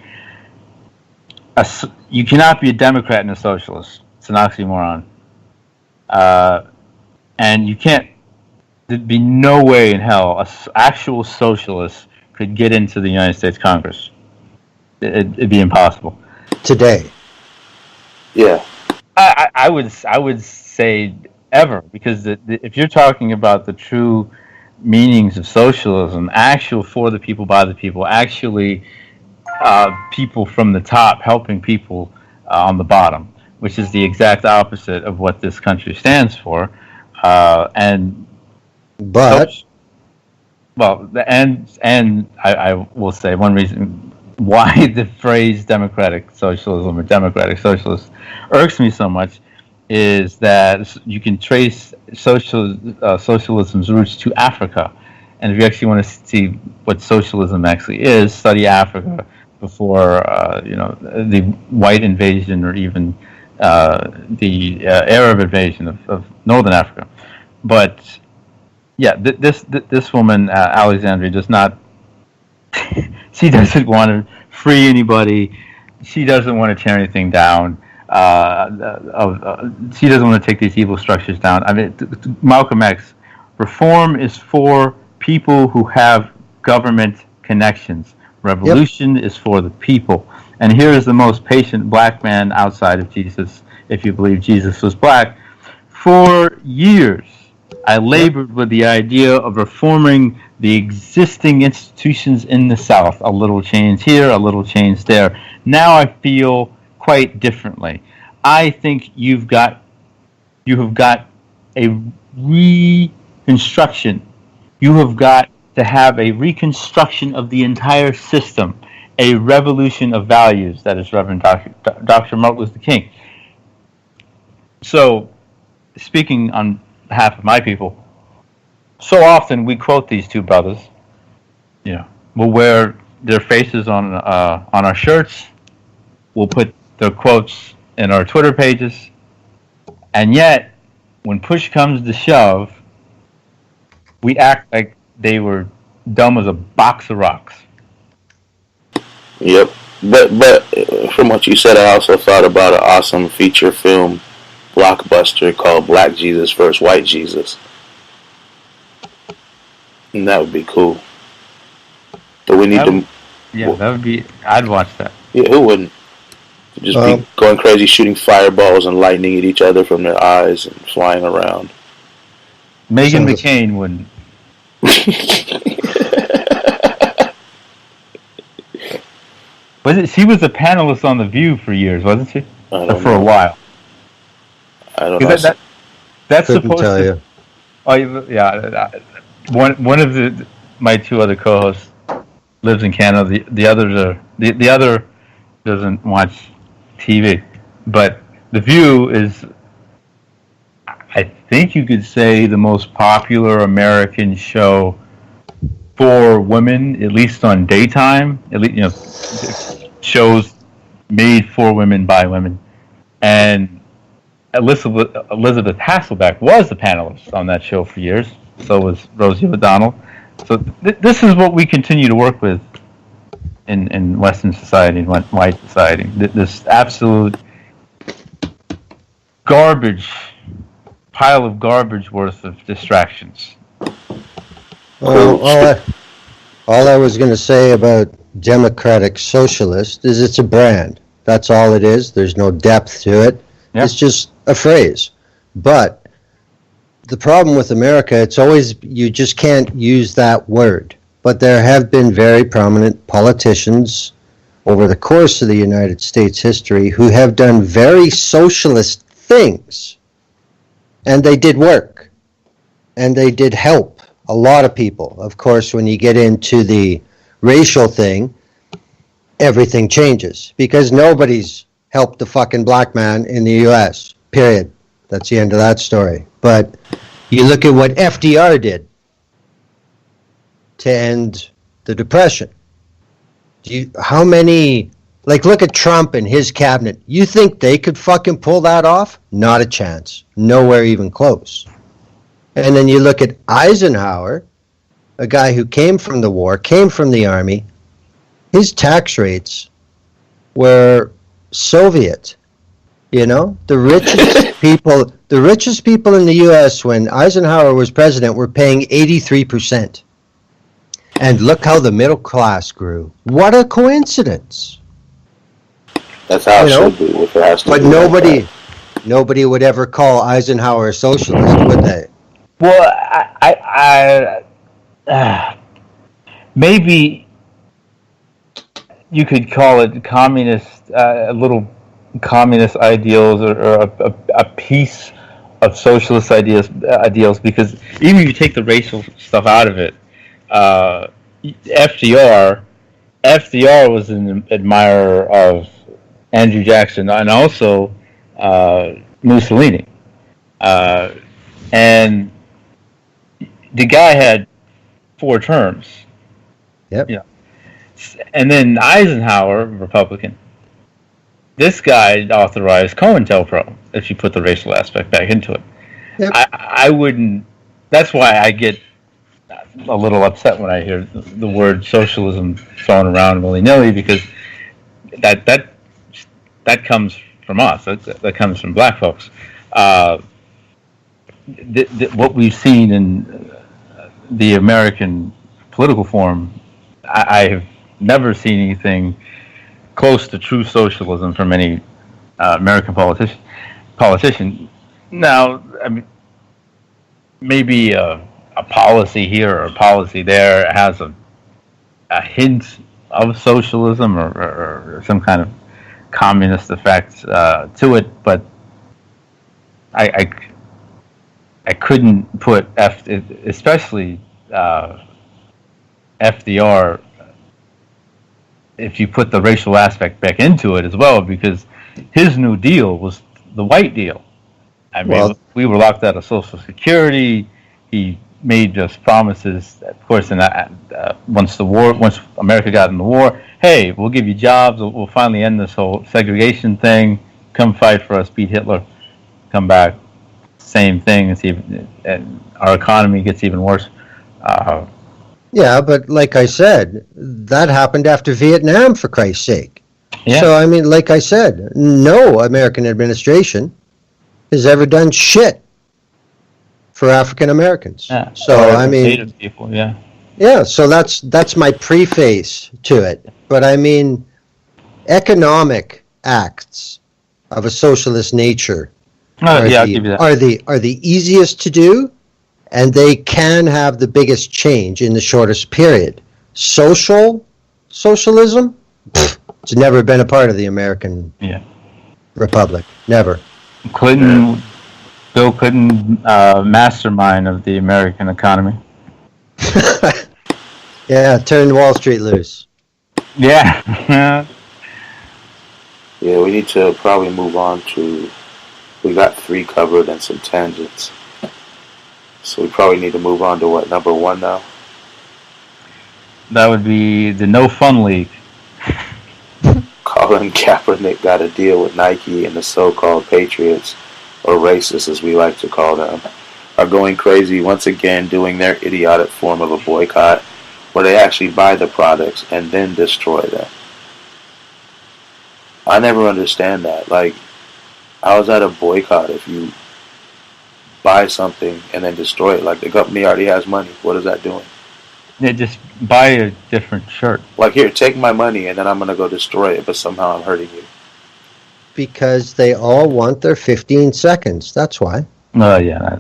You cannot be a Democrat and a socialist. It's an oxymoron. And you can't. There'd be no way in hell an actual socialist could get into the United States Congress. It'd be impossible. Today. Yeah. I would say ever, because if you're talking about the true meanings of socialism, actual for the people, by the people, actually people from the top helping people on the bottom, which is the exact opposite of what this country stands for. I will say one reason why the phrase democratic socialism or democratic socialist irks me so much is that you can trace socialism's roots to Africa. And if you actually want to see what socialism actually is, study Africa before the white invasion, or even the Arab invasion of northern Africa. But yeah, this woman, Alexandria, does not. She doesn't want to free anybody. She doesn't want to tear anything down. She doesn't want to take these evil structures down. I mean, Malcolm X, reform is for people who have government connections. Revolution is for the people. And here is the most patient black man outside of Jesus, if you believe Jesus was black. For years, I labored with the idea of reforming the existing institutions in the South. A little change here, a little change there. Now I feel quite differently. I think you have got a reconstruction. You have got to have a reconstruction of the entire system, a revolution of values. That is Reverend Dr. Martin Luther King. So, speaking on behalf of my people, so often we quote these two brothers. You know, we'll wear their faces on our shirts. We'll put their quotes in our Twitter pages, and yet, when push comes to shove, we act like they were dumb as a box of rocks. Yep. But from what you said, I also thought about an awesome feature film blockbuster called Black Jesus vs. White Jesus. And that would be cool. But we need to... Yeah, that would be... I'd watch that. Yeah, who wouldn't? Just be going crazy, shooting fireballs and lightning at each other from their eyes and flying around. Meghan McCain wouldn't. She was a panelist on The View for years, wasn't she? For a while. I don't know. That's supposed to. You. Oh yeah. One of my two other co-hosts lives in Canada. The other doesn't watch TV, but The View is, I think you could say, the most popular American show for women, at least on daytime. At least, shows made for women by women. And Elizabeth Hasselbeck was the panelist on that show for years. So was Rosie O'Donnell. So this is what we continue to work with in Western society and white society. This absolute pile of garbage worth of distractions. All I was going to say about democratic socialist is it's a brand. That's all it is. There's no depth to it. Yep. It's just a phrase. But the problem with America, it's always, you just can't use that word. But there have been very prominent politicians over the course of the United States history who have done very socialist things. And they did work. And they did help a lot of people. Of course, when you get into the racial thing, everything changes. Because nobody's helped the fucking black man in the U.S., period. That's the end of that story. But you look at what FDR did to end the Depression. How many, look at Trump and his cabinet. You think they could fucking pull that off? Not a chance. Nowhere even close. And then you look at Eisenhower, a guy who came from the war, came from the army. His tax rates were Soviet. The richest people in the U.S. when Eisenhower was president were paying 83%. And look how the middle class grew. What a coincidence. That's how it should be. If it has to but nobody would ever call Eisenhower a socialist, would they? Well, maybe you could call it communist, a little communist ideals, or a piece of socialist ideals, because even if you take the racial stuff out of it, FDR was an admirer of Andrew Jackson and also Mussolini, and the guy had 4 terms. Yep. And then Eisenhower, Republican. This guy authorized COINTELPRO, if you put the racial aspect back into it. Yep. I wouldn't. That's why I get a little upset when I hear the word socialism thrown around willy-nilly, because that comes from us. That comes from black folks. What we've seen in the American political form, I have never seen anything close to true socialism from any American politician. Now, I mean, maybe a policy here or a policy there has a hint of socialism or some kind of communist effect to it, but I couldn't put especially FDR, if you put the racial aspect back into it as well, because his New Deal was the white deal. I mean, we were locked out of Social Security. He made us promises, of course, once America got in the war, hey, we'll give you jobs, we'll finally end this whole segregation thing, come fight for us, beat Hitler, come back, same thing, and our economy gets even worse. Yeah, but like I said, that happened after Vietnam, for Christ's sake. Yeah. So, I mean, like I said, no American administration has ever done shit for African Americans. Yeah. So, I mean, Native people, yeah. Yeah, so that's my preface to it. But I mean, economic acts of a socialist nature I'll give you that. are the easiest to do, and they can have the biggest change in the shortest period. Socialism, it's never been a part of the American Republic. Never. Bill Clinton, mastermind of the American economy. Yeah, turn Wall Street loose. Yeah. Yeah, we need to probably move on to. We got 3 covered and some tangents. So we probably need to move on to what, number 1 now? That would be the No Fun League. Colin Kaepernick got a deal with Nike, and the so-called Patriots, or racists as we like to call them, are going crazy once again, doing their idiotic form of a boycott where they actually buy the products and then destroy them. I never understand that. Like, how is that a boycott if you buy something and then destroy it? Like, the company already has money. What is that doing? They just buy a different shirt. Like, here, take my money and then I'm going to go destroy it, but somehow I'm hurting you. Because they all want their 15 seconds. That's why. Yeah,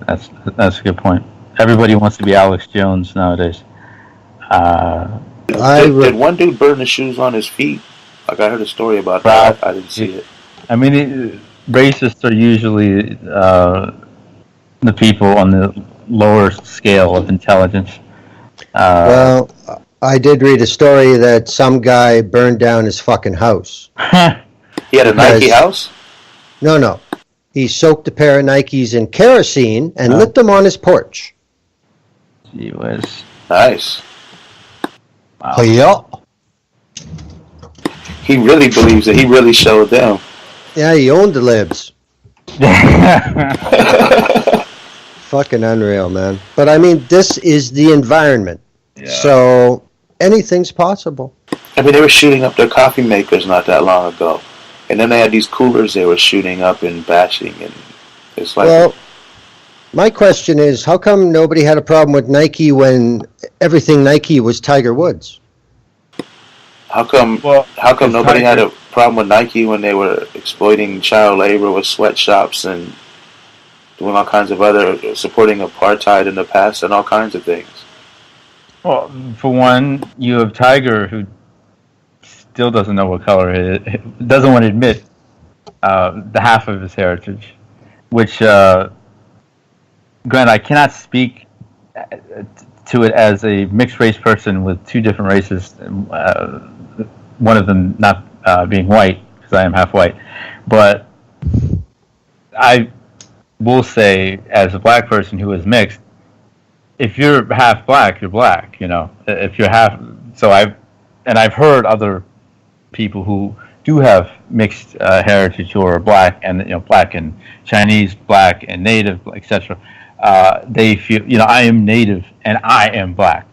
that's a good point. Everybody wants to be Alex Jones nowadays. Did one dude burn the shoes on his feet? Like, I heard a story about that. I didn't see it. I mean, racists are usually the people on the lower scale of intelligence. Well, I did read a story that some guy burned down his fucking house. He had a Nike house? No. He soaked a pair of Nikes in kerosene and lit them on his porch. Gee whiz. Nice. Wow. Oh, yeah. He really believes it. He really showed them. Yeah, he owned the libs. Fucking unreal, man. But I mean, this is the environment. Yeah. So anything's possible. I mean, they were shooting up their coffee makers not that long ago. And then they had these coolers they were shooting up and bashing. And it's like... Well, my question is, how come nobody had a problem with Nike when everything Nike was Tiger Woods? How come nobody had a problem with Nike when they were exploiting child labor with sweatshops and doing all kinds of other, supporting apartheid in the past and all kinds of things? Well, for one, you have Tiger, who still doesn't know what color it is, doesn't want to admit the half of his heritage, which, granted, I cannot speak to it as a mixed race person with 2 different races, one of them not being white, because I am half white. But I will say, as a black person who is mixed, if you're half black, you're black. You know, if you're half, I've heard other people who do have mixed heritage who are black, and black and Chinese, black and native, etc. They feel, I am native and I am black,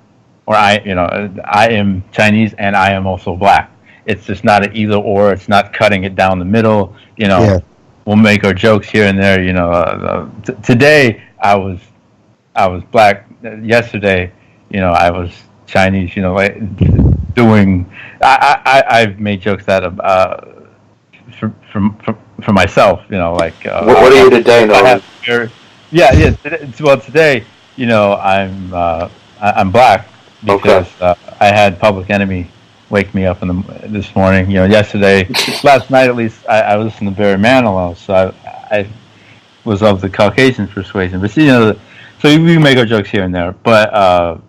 or I am Chinese and I am also black. It's just not an either or. It's not cutting it down the middle. Yeah. We'll make our jokes here and there. Today I was black. Yesterday, I was Chinese. doing. I've made jokes that for myself, like. What are you today, Nolan? Yeah. Well, today, I'm black because I had Public Enemy wake me up this morning. Yesterday, last night at least, I listened to Barry Manilow, so I was of the Caucasian persuasion. But so we make our jokes here and there, but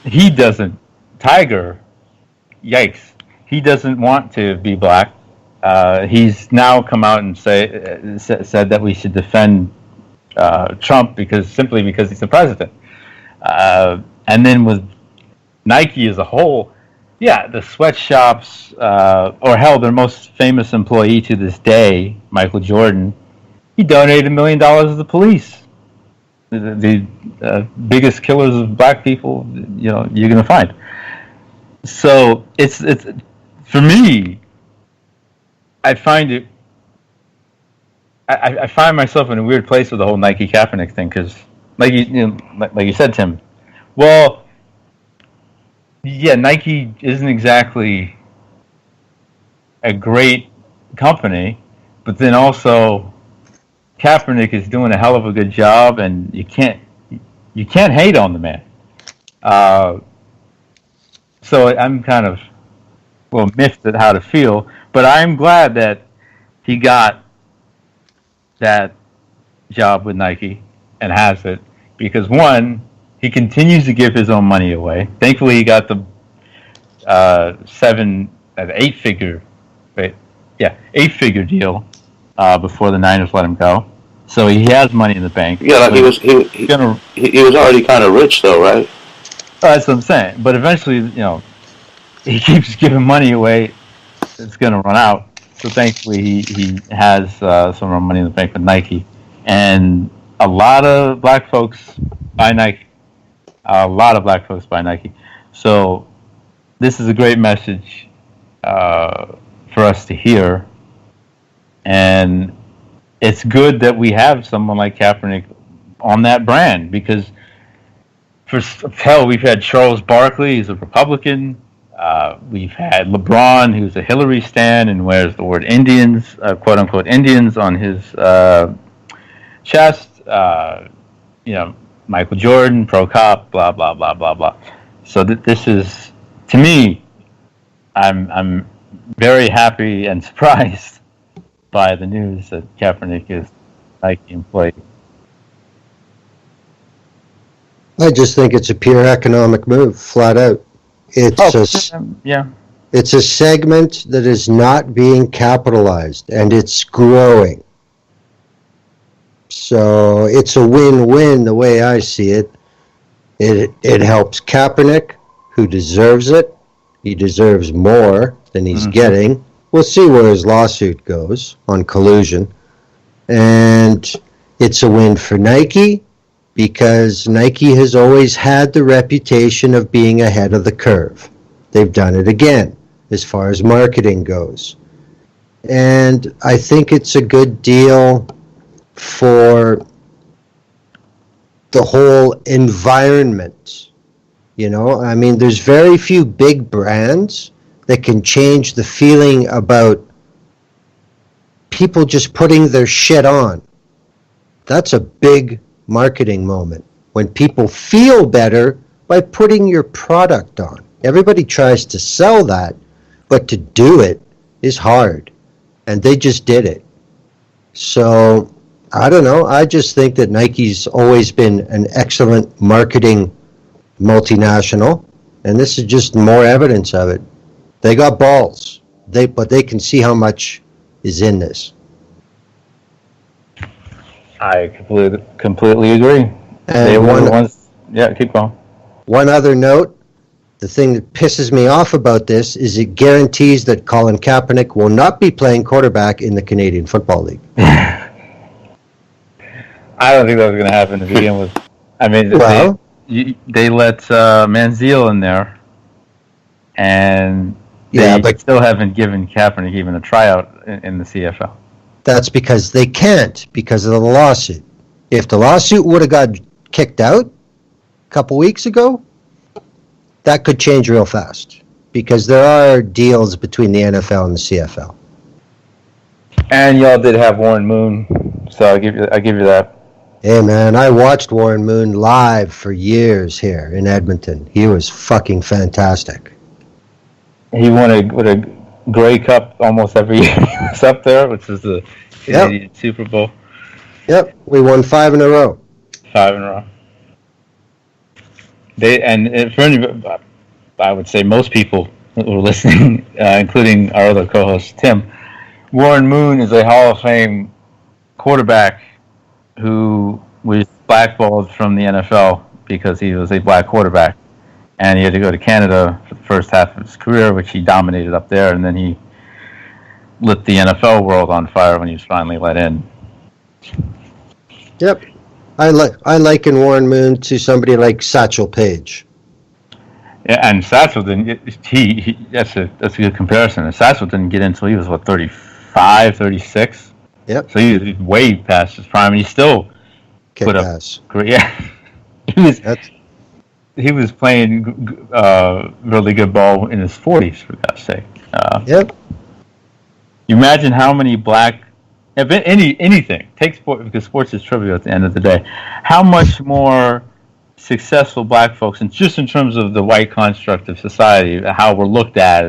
he doesn't. Tiger, yikes! He doesn't want to be black. He's now come out and said that we should defend Trump simply because he's the president. And then with Nike as a whole, the sweatshops, or hell, their most famous employee to this day, Michael Jordan, he donated $1 million to the police. The biggest killers of black people, you're going to find. So it's for me. I find myself in a weird place with the whole Nike Kaepernick thing because, like you said, Tim. Well, Nike isn't exactly a great company, but then also Kaepernick is doing a hell of a good job, and you can't hate on the man. So I'm kind of miffed at how to feel, but I'm glad that he got that job with Nike and has it because one, he continues to give his own money away. Thankfully, he got the 8-figure deal before the Niners let him go. So he has money in the bank. Yeah, he was already kind of rich though, right? That's what I'm saying. But eventually, he keeps giving money away. It's going to run out. So thankfully, he has some more money in the bank with Nike, and a lot of black folks buy Nike. So this is a great message for us to hear, and it's good that we have someone like Kaepernick on that brand because, we've had Charles Barkley, he's a Republican. We've had LeBron, who's a Hillary stan and wears the word Indians, quote unquote Indians, on his chest. Michael Jordan, pro cop, blah blah blah blah blah. So this is, to me, I'm very happy and surprised by the news that Kaepernick is Nike employee. I just think it's a pure economic move, flat out. It's a segment that is not being capitalized, and it's growing. So it's a win-win the way I see it. It helps Kaepernick, who deserves it. He deserves more than he's getting. We'll see where his lawsuit goes on collusion. And it's a win for Nike because Nike has always had the reputation of being ahead of the curve. They've done it again as far as marketing goes. And I think it's a good deal for the whole environment. There's very few big brands that can change the feeling about people just putting their shit on. That's a big marketing moment. When people feel better by putting your product on. Everybody tries to sell that, but to do it is hard. And they just did it. So, I don't know. I just think that Nike's always been an excellent marketing multinational, and this is just more evidence of it. They got balls, but they can see how much is in this. I completely agree. And keep going. One other note, the thing that pisses me off about this is it guarantees that Colin Kaepernick will not be playing quarterback in the Canadian Football League. I don't think that was going to happen to begin with. I mean, they let Manziel in there, and they still haven't given Kaepernick even a tryout in the CFL. That's because they can't, because of the lawsuit. If the lawsuit would have got kicked out a couple weeks ago, that could change real fast because there are deals between the NFL and the CFL. And y'all did have Warren Moon, so I give you that. Hey man, I watched Warren Moon live for years here in Edmonton. He was fucking fantastic. He won a Grey Cup almost every year he was up there, which was the Canadian Super Bowl. Yep, we won 5 in a row. 5 in a row. For any, I would say most people who are listening, including our other co-host Tim, Warren Moon is a Hall of Fame quarterback who was blackballed from the NFL because he was a black quarterback, and he had to go to Canada for the first half of his career, which he dominated up there, and then he lit the NFL world on fire when he was finally let in. Yep, I liken Warren Moon to somebody like Satchel Paige. Yeah, and Satchel didn't. That's a good comparison. And Satchel didn't get in until he was 35, 36. Yep. So he was way past his prime, and he still Kick put ass. up great. Yeah, he was playing really good ball in his 40s, for God's sake. Yep. You imagine how many black, if anything, take sport, because sports is trivial at the end of the day. How much more successful black folks, and just in terms of the white construct of society, how we're looked at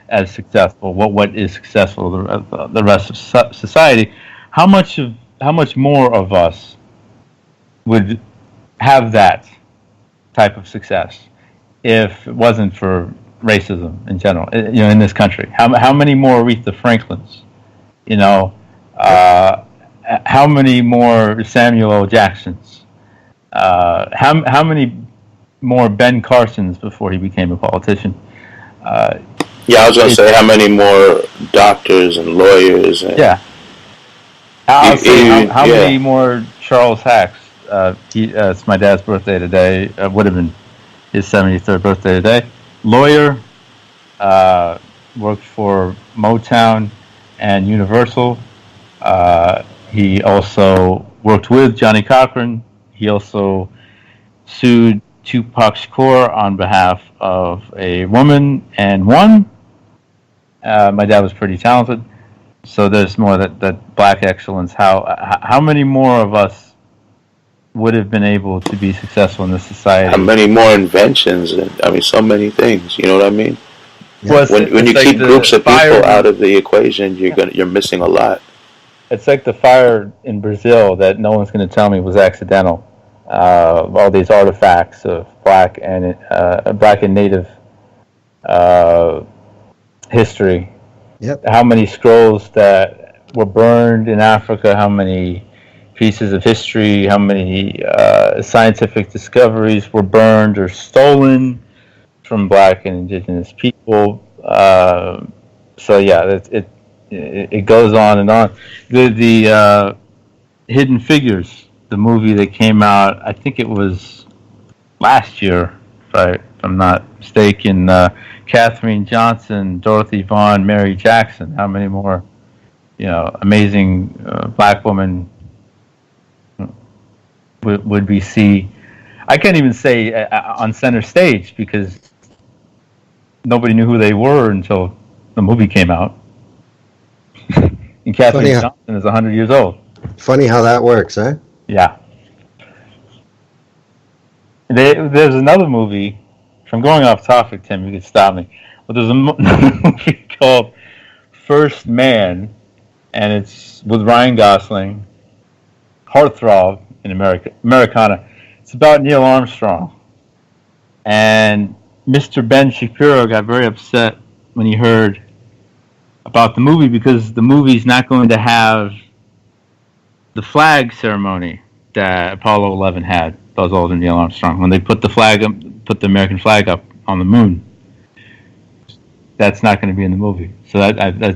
as successful, what is successful, the rest of society, how much more of us would have that type of success if it wasn't for racism in general, in this country? How many more Aretha Franklins, how many more Samuel L. Jacksons, how many more Ben Carsons before he became a politician? Yeah, I was going to say how many more doctors and lawyers. And I'll say how many more Charles Hacks. It's my dad's birthday today. Would have been his 73rd birthday today. Lawyer, worked for Motown and Universal. He also worked with Johnny Cochran. He also sued Tupac Shakur on behalf of a woman and won. My dad was pretty talented, so there's more that black excellence. How many more of us would have been able to be successful in this society? How many more inventions? So many things. You know what I mean? Well, when you keep groups of people out of the equation, you're missing a lot. It's like the fire in Brazil that no one's going to tell me was accidental. All these artifacts of black and native history. Yep. How many scrolls that were burned in Africa? How many pieces of history? How many scientific discoveries were burned or stolen from black and indigenous people? So yeah, it goes on and on. The Hidden Figures, the movie that came out, I think it was last year, if I'm not mistaken. Katherine Johnson, Dorothy Vaughan, Mary Jackson. How many more, amazing black women would we see? I can't even say on center stage because nobody knew who they were until the movie came out. And Katherine Johnson is 100 years old. Funny how that works, eh? Yeah. There's another movie. If I'm going off topic, Tim, you can stop me. But there's another movie called First Man, and it's with Ryan Gosling, heartthrob in Americana. It's about Neil Armstrong. And Mr. Ben Shapiro got very upset when he heard about the movie because the movie's not going to have the flag ceremony that Apollo 11 had, Buzz Aldrin, Neil Armstrong, when they put the American flag up on the moon. That's not going to be in the movie. So there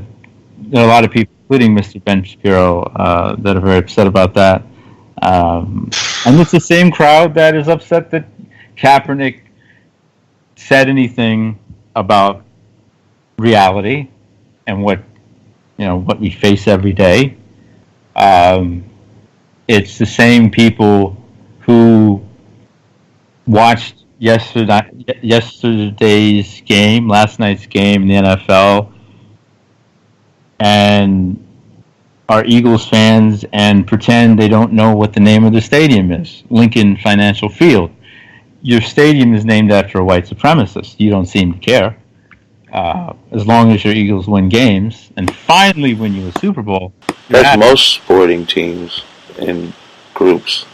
are a lot of people, including Mr. Ben Shapiro, that are very upset about that. And it's the same crowd that is upset that Kaepernick said anything about reality and what we face every day. It's the same people who watched yesterday's game, last night's game in the NFL, and are Eagles fans and pretend they don't know what the name of the stadium is, Lincoln Financial Field. Your stadium is named after a white supremacist. You don't seem to care. As long as your Eagles win games and finally win you a Super Bowl. That's most sporting teams and groups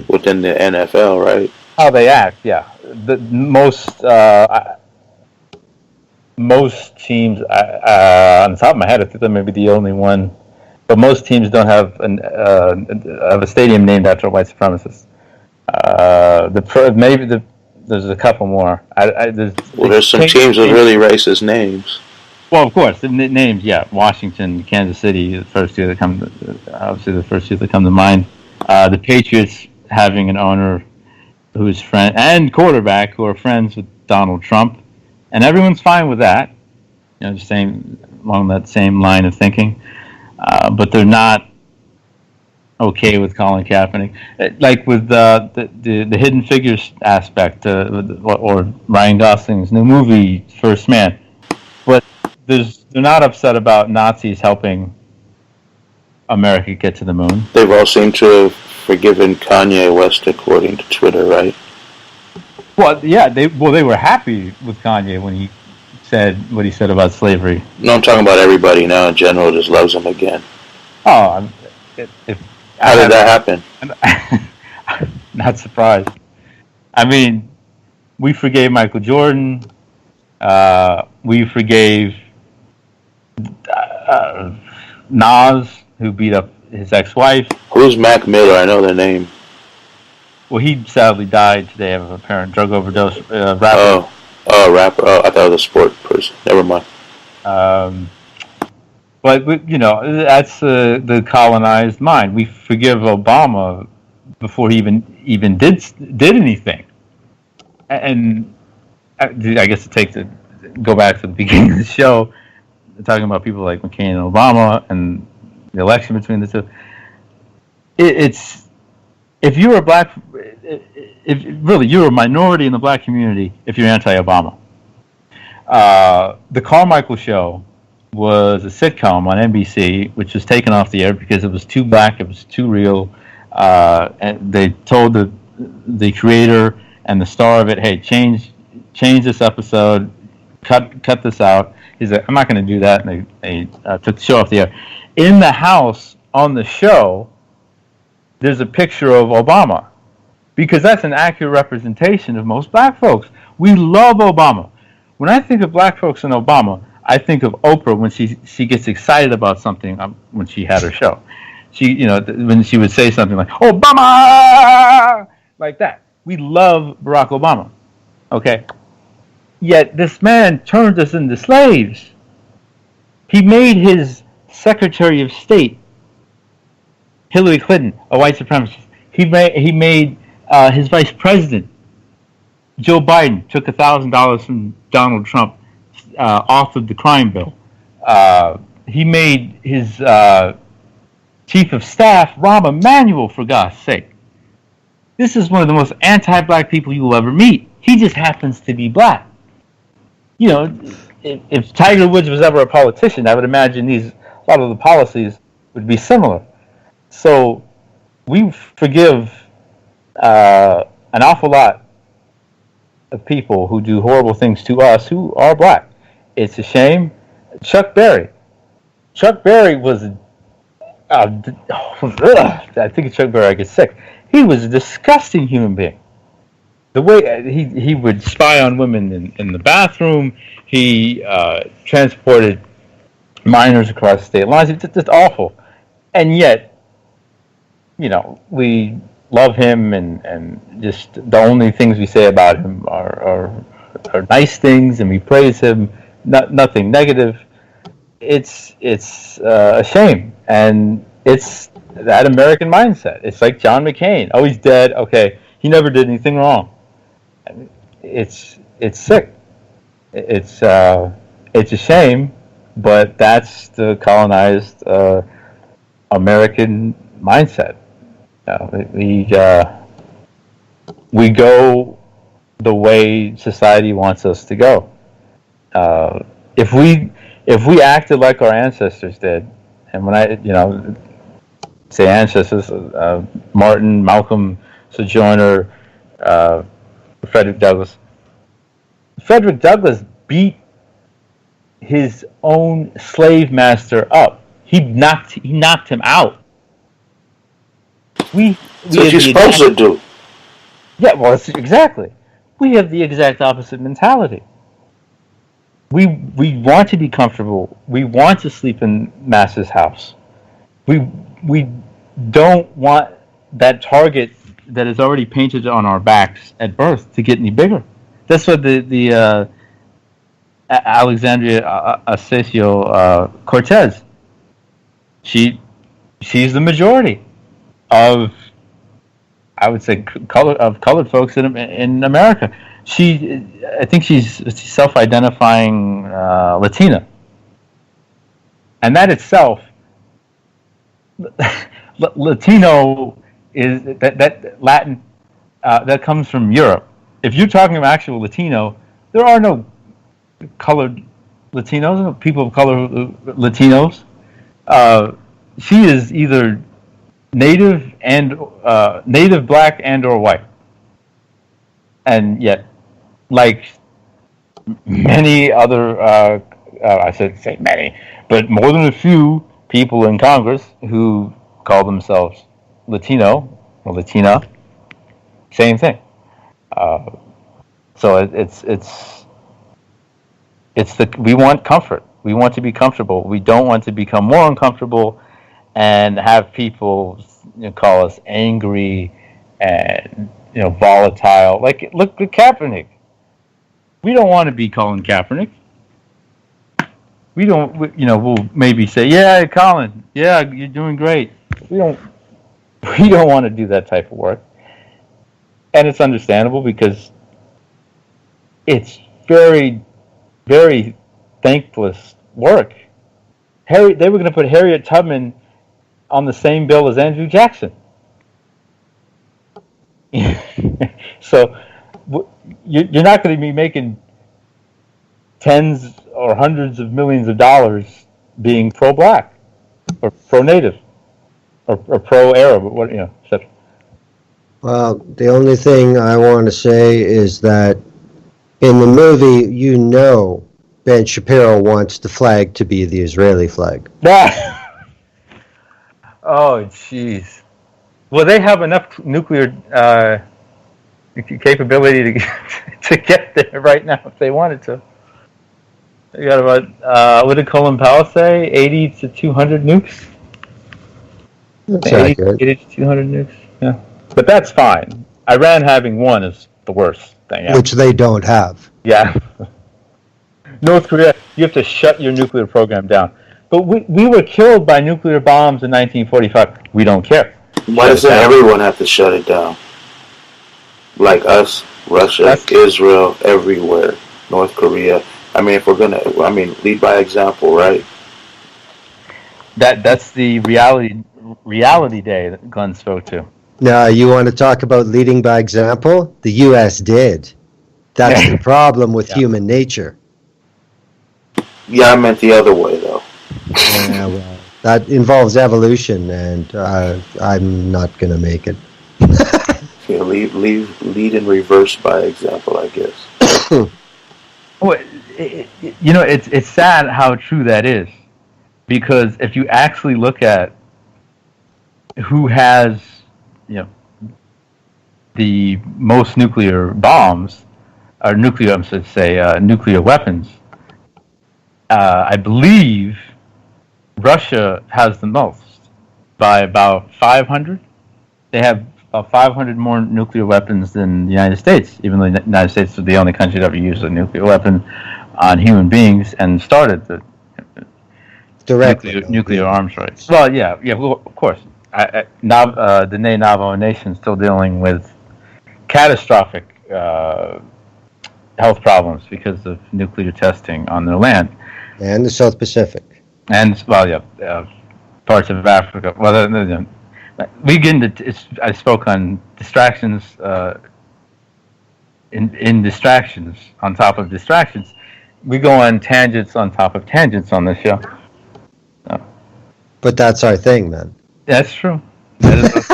within the NFL, right? How they act, yeah. Most teams, on the top of my head, I think that may be the only one, but most teams don't have a stadium named after a white supremacist. There's a couple more. There's some teams with really racist names. Well, of course, the names, yeah. Washington, Kansas City, the first two that come to mind. The Patriots having an owner who's friend and quarterback who are friends with Donald Trump. And everyone's fine with that, just along that same line of thinking. But they're not okay with Colin Kaepernick, like with the Hidden Figures aspect, or Ryan Gosling's new movie First Man. But they're not upset about Nazis helping America get to the moon. They've all seemed to have forgiven Kanye West, according to Twitter, right? Well, yeah, they were happy with Kanye when he said what he said about slavery. No, I'm talking about everybody now in general just loves him again. Oh, how did that happen? Not surprised. I mean, we forgave Michael Jordan. We forgave Nas, who beat up his ex-wife. Who's Mac Miller? I know the name. Well, he sadly died today of an apparent drug overdose. Rapper. Oh, rapper. Oh, I thought it was a sport person. Never mind. But that's the colonized mind. We forgive Obama before he even did anything. And I guess to go back to the beginning of the show, talking about people like McCain and Obama and the election between the two. It's if you're a you're a minority in the black community if you're anti-Obama. The Carmichael Show was a sitcom on NBC, which was taken off the air because it was too black, it was too real, and they told the creator and the star of it, "Hey, change this episode, cut this out." He's like, "I'm not going to do that," and they took the show off the air. In the house on the show, there's a picture of Obama, because that's an accurate representation of most black folks. We love Obama. When I think of black folks and Obama, I think of Oprah when she gets excited about something when she had her show. When she would say something like Obama, like that. We love Barack Obama. Okay? Yet this man turned us into slaves. He made his Secretary of State, Hillary Clinton, a white supremacist. He made his Vice President, Joe Biden, took $1,000 from Donald Trump off of the crime bill. He made his Chief of Staff, Rahm Emanuel, for God's sake. This is one of the most anti-black people you will ever meet. He just happens to be black. If Tiger Woods was ever a politician, I would imagine a lot of the policies would be similar. So we forgive an awful lot of people who do horrible things to us who are black. It's a shame. Chuck Berry was I think of Chuck Berry, I get sick. He was a disgusting human being. The way he would spy on women in the bathroom, he transported minors across state lines. It's just awful. And yet, we love him, and just the only things we say about him are nice things, and we praise him. Nothing negative. It's a shame, and it's that American mindset. It's like John McCain. Oh, he's dead. Okay, he never did anything wrong. It's sick. It's a shame, but that's the colonized American mindset. We go the way society wants us to go. Uh, if we acted like our ancestors did, and when I say ancestors, Martin, Malcolm, Sojourner, uh, Frederick Douglass. Frederick Douglass beat his own slave master up. He knocked him out. We That's what have you're the supposed to do. Yeah, well, exactly. We have the exact opposite mentality. We want to be comfortable. We want to sleep in Master's house. We don't want that target that is already painted on our backs at birth to get any bigger. That's what the Alexandria Ocasio-Cortez. She's the majority of, I would say, colored folks in America. I think she's self-identifying Latina, and that itself, Latino is that Latin that comes from Europe. If you're talking about actual Latino, there are no colored Latinos, people of color Latinos. She is either native black and or white, and yet, like many other, I should say many, but more than a few people in Congress who call themselves Latino or Latina, same thing. So we want comfort. We want to be comfortable. We don't want to become more uncomfortable and have people call us angry and volatile. Like, look at Kaepernick. We don't want to be Colin Kaepernick. We don't. We'll maybe say, "Yeah, Colin. Yeah, you're doing great." We don't. We don't want to do that type of work, and it's understandable because it's very, very thankless work. They were going to put Harriet Tubman on the same bill as Andrew Jackson. So you're not going to be making tens or hundreds of millions of dollars being pro-black or pro-native or pro-Arab, etc. Well, the only thing I want to say is that in the movie, Ben Shapiro wants the flag to be the Israeli flag. Oh, jeez. Well, they have enough nuclear capability to get there right now if they wanted to. They got about, what did Colin Powell say? 80 to 200 nukes? That's 80 accurate. 80 to 200 nukes, yeah. But that's fine. Iran having one is the worst thing ever. Which they don't have. Yeah. North Korea, you have to shut your nuclear program down. But we were killed by nuclear bombs in 1945. We don't care. Why doesn't everyone have to shut it down? Like us, Russia, Israel, everywhere, North Korea. I mean, if we're gonna, lead by example, right? That's the reality day that Glenn spoke to. Now, you want to talk about leading by example? The U.S. did. That's the problem with human nature. Yeah, I meant the other way, though. Yeah, well, that involves evolution, and I'm not going to make it. Yeah, lead in reverse by example, I guess. Well, it's sad how true that is, because if you actually look at who has, the most nuclear bombs, or nuclear weapons, I believe Russia has the most by about 500. They have about 500 more nuclear weapons than the United States, even though the United States was the only country that ever used a nuclear weapon on human beings and started the nuclear arms race. Well, well, of course. The Navajo Nation is still dealing with catastrophic health problems because of nuclear testing on their land. And the South Pacific. And, parts of Africa. Well, we get into, I spoke on distractions in distractions on top of distractions. We go on tangents on top of tangents on this show. So, But that's our thing, man. that's true. That is,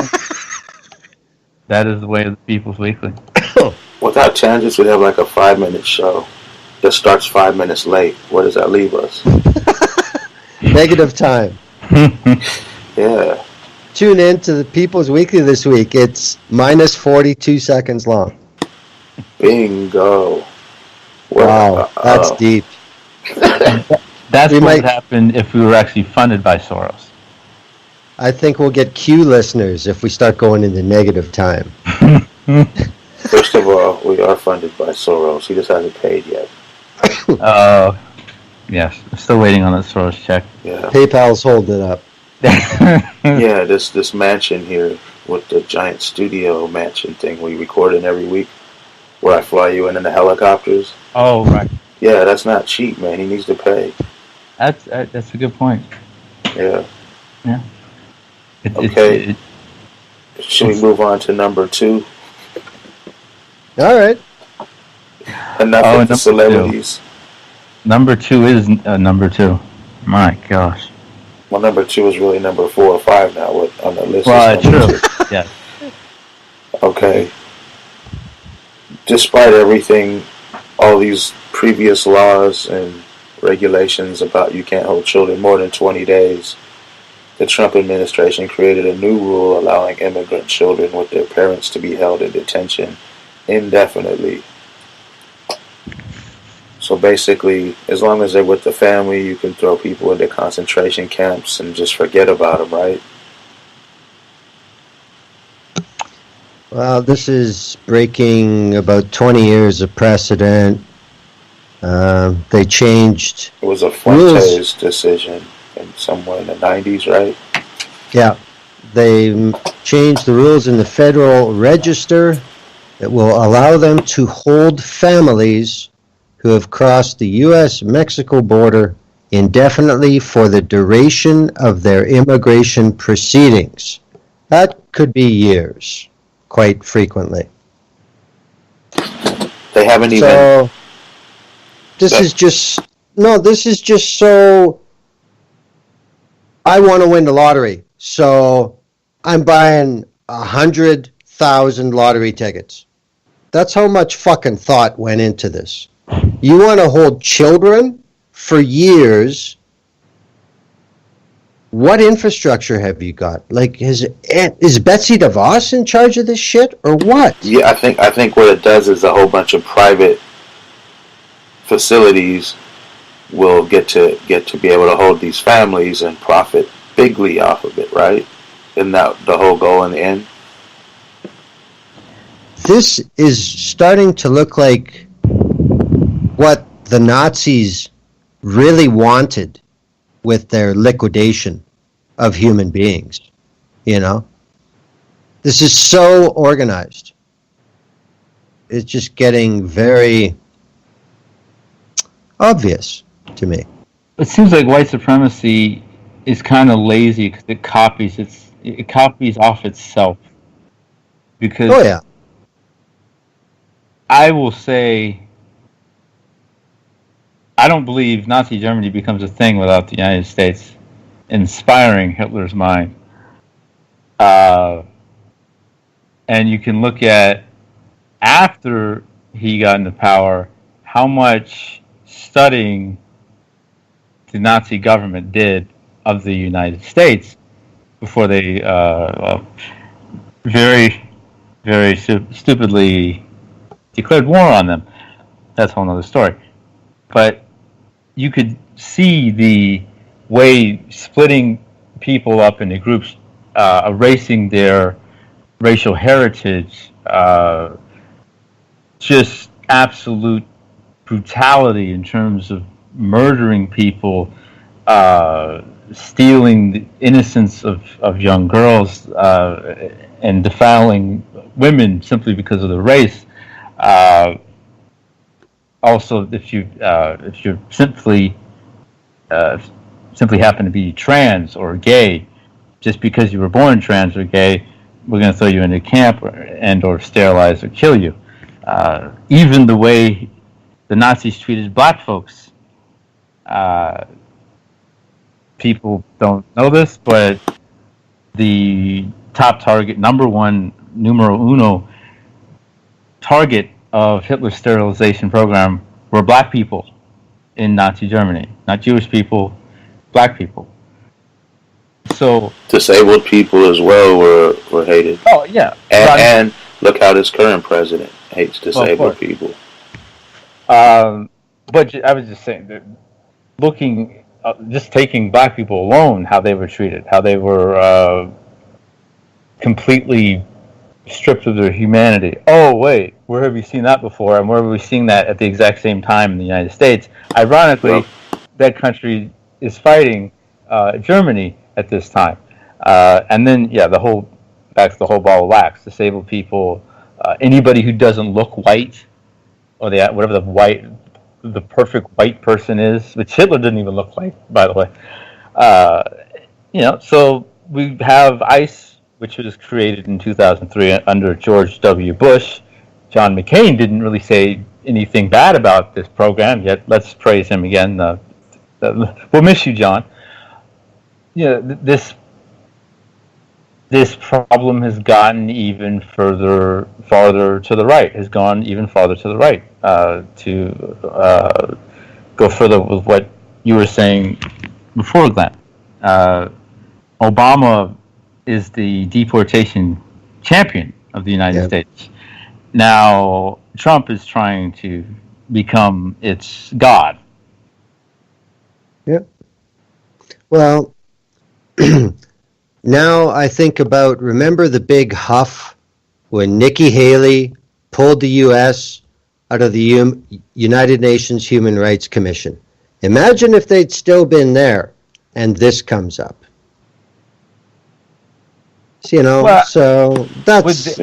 that is the way of the People's Weekly. Without tangents, we'd have like a 5-minute show that starts 5 minutes late. Where does that leave us? Negative time. Yeah. Tune in to the People's Weekly this week. It's minus 42 seconds long. Bingo. Wow, that's deep. That's what would happen if we were actually funded by Soros. I think we'll get Q listeners if we start going into negative time. First of all, we are funded by Soros. He just hasn't paid yet. Yes. I'm still waiting on that Soros check. Yeah. PayPal's holding it up. Yeah, this mansion here with the giant studio mansion thing we record in every week, where I fly you in the helicopters. Oh, right. Yeah, that's not cheap, man. He needs to pay. That's a good point. Yeah. Yeah. Okay. Should we move on to number 2? All right. Enough with the celebrities. Number 2 is number 2. My gosh. Well, number 2 is really number 4 or 5 now on the list. Well, true. Yeah. Okay. Despite everything, all these previous laws and regulations about you can't hold children more than 20 days, the Trump administration created a new rule allowing immigrant children with their parents to be held in detention indefinitely. So basically, as long as they're with the family, you can throw people into concentration camps and just forget about them, right? Well, this is breaking about 20 years of precedent. They changed. It was a Fuentes decision somewhere in the 90s, right? Yeah. They changed the rules in the Federal Register that will allow them to hold families who have crossed the U.S.-Mexico border indefinitely for the duration of their immigration proceedings. That could be years, quite frequently. They haven't even... So, this is just so... I want to win the lottery, so I'm buying 100,000 lottery tickets. That's how much fucking thought went into this. You want to hold children for years. What infrastructure have you got? Like, is Betsy DeVos in charge of this shit, or what? Yeah, I think what it does is a whole bunch of private facilities will get to be able to hold these families and profit bigly off of it, right? Isn't that the whole goal in the end? This is starting to look like what the Nazis really wanted with their liquidation of human beings, you know? This is so organized. It's just getting very obvious to me. It seems like white supremacy is kind of lazy because it copies off itself. Because oh yeah, I will say, I don't believe Nazi Germany becomes a thing without the United States inspiring Hitler's mind. And you can look at, after he got into power, how much studying the Nazi government did of the United States before they very, very stupidly declared war on them. That's a whole other story. But you could see the way splitting people up into groups, erasing their racial heritage, just absolute brutality in terms of murdering people, stealing the innocence of young girls, and defiling women simply because of their race. Also, if you simply happen to be trans or gay, just because you were born trans or gay, we're going to throw you into camp or sterilize or kill you. Even the way the Nazis treated black folks. People don't know this, but the top target, number one, numero uno target of Hitler's sterilization program were black people in Nazi Germany, not Jewish people, black people. So disabled people as well were hated. Oh yeah, and look how this current president hates disabled people. But I was just saying that looking, just taking black people alone, how they were treated, how they were completely stripped of their humanity. Oh wait, where have you seen that before? And where have we seen that at the exact same time in the United States? Ironically, that country is fighting Germany at this time. And then, the whole ball of wax. Disabled people, anybody who doesn't look white, or whatever the perfect white person is, which Hitler didn't even look like, by the way. So we have ICE, which was created in 2003 under George W. Bush. John McCain didn't really say anything bad about this program, yet let's praise him again. We'll miss you, John. This problem has gotten even farther to the right, has gone even farther to the right, to go further with what you were saying before, Glenn. Obama is the deportation champion of the United States. Now, Trump is trying to become its god. Yep. Well, now I think about, remember the big huff when Nikki Haley pulled the U.S. out of the United Nations Human Rights Commission. Imagine if they'd still been there and this comes up. So that's,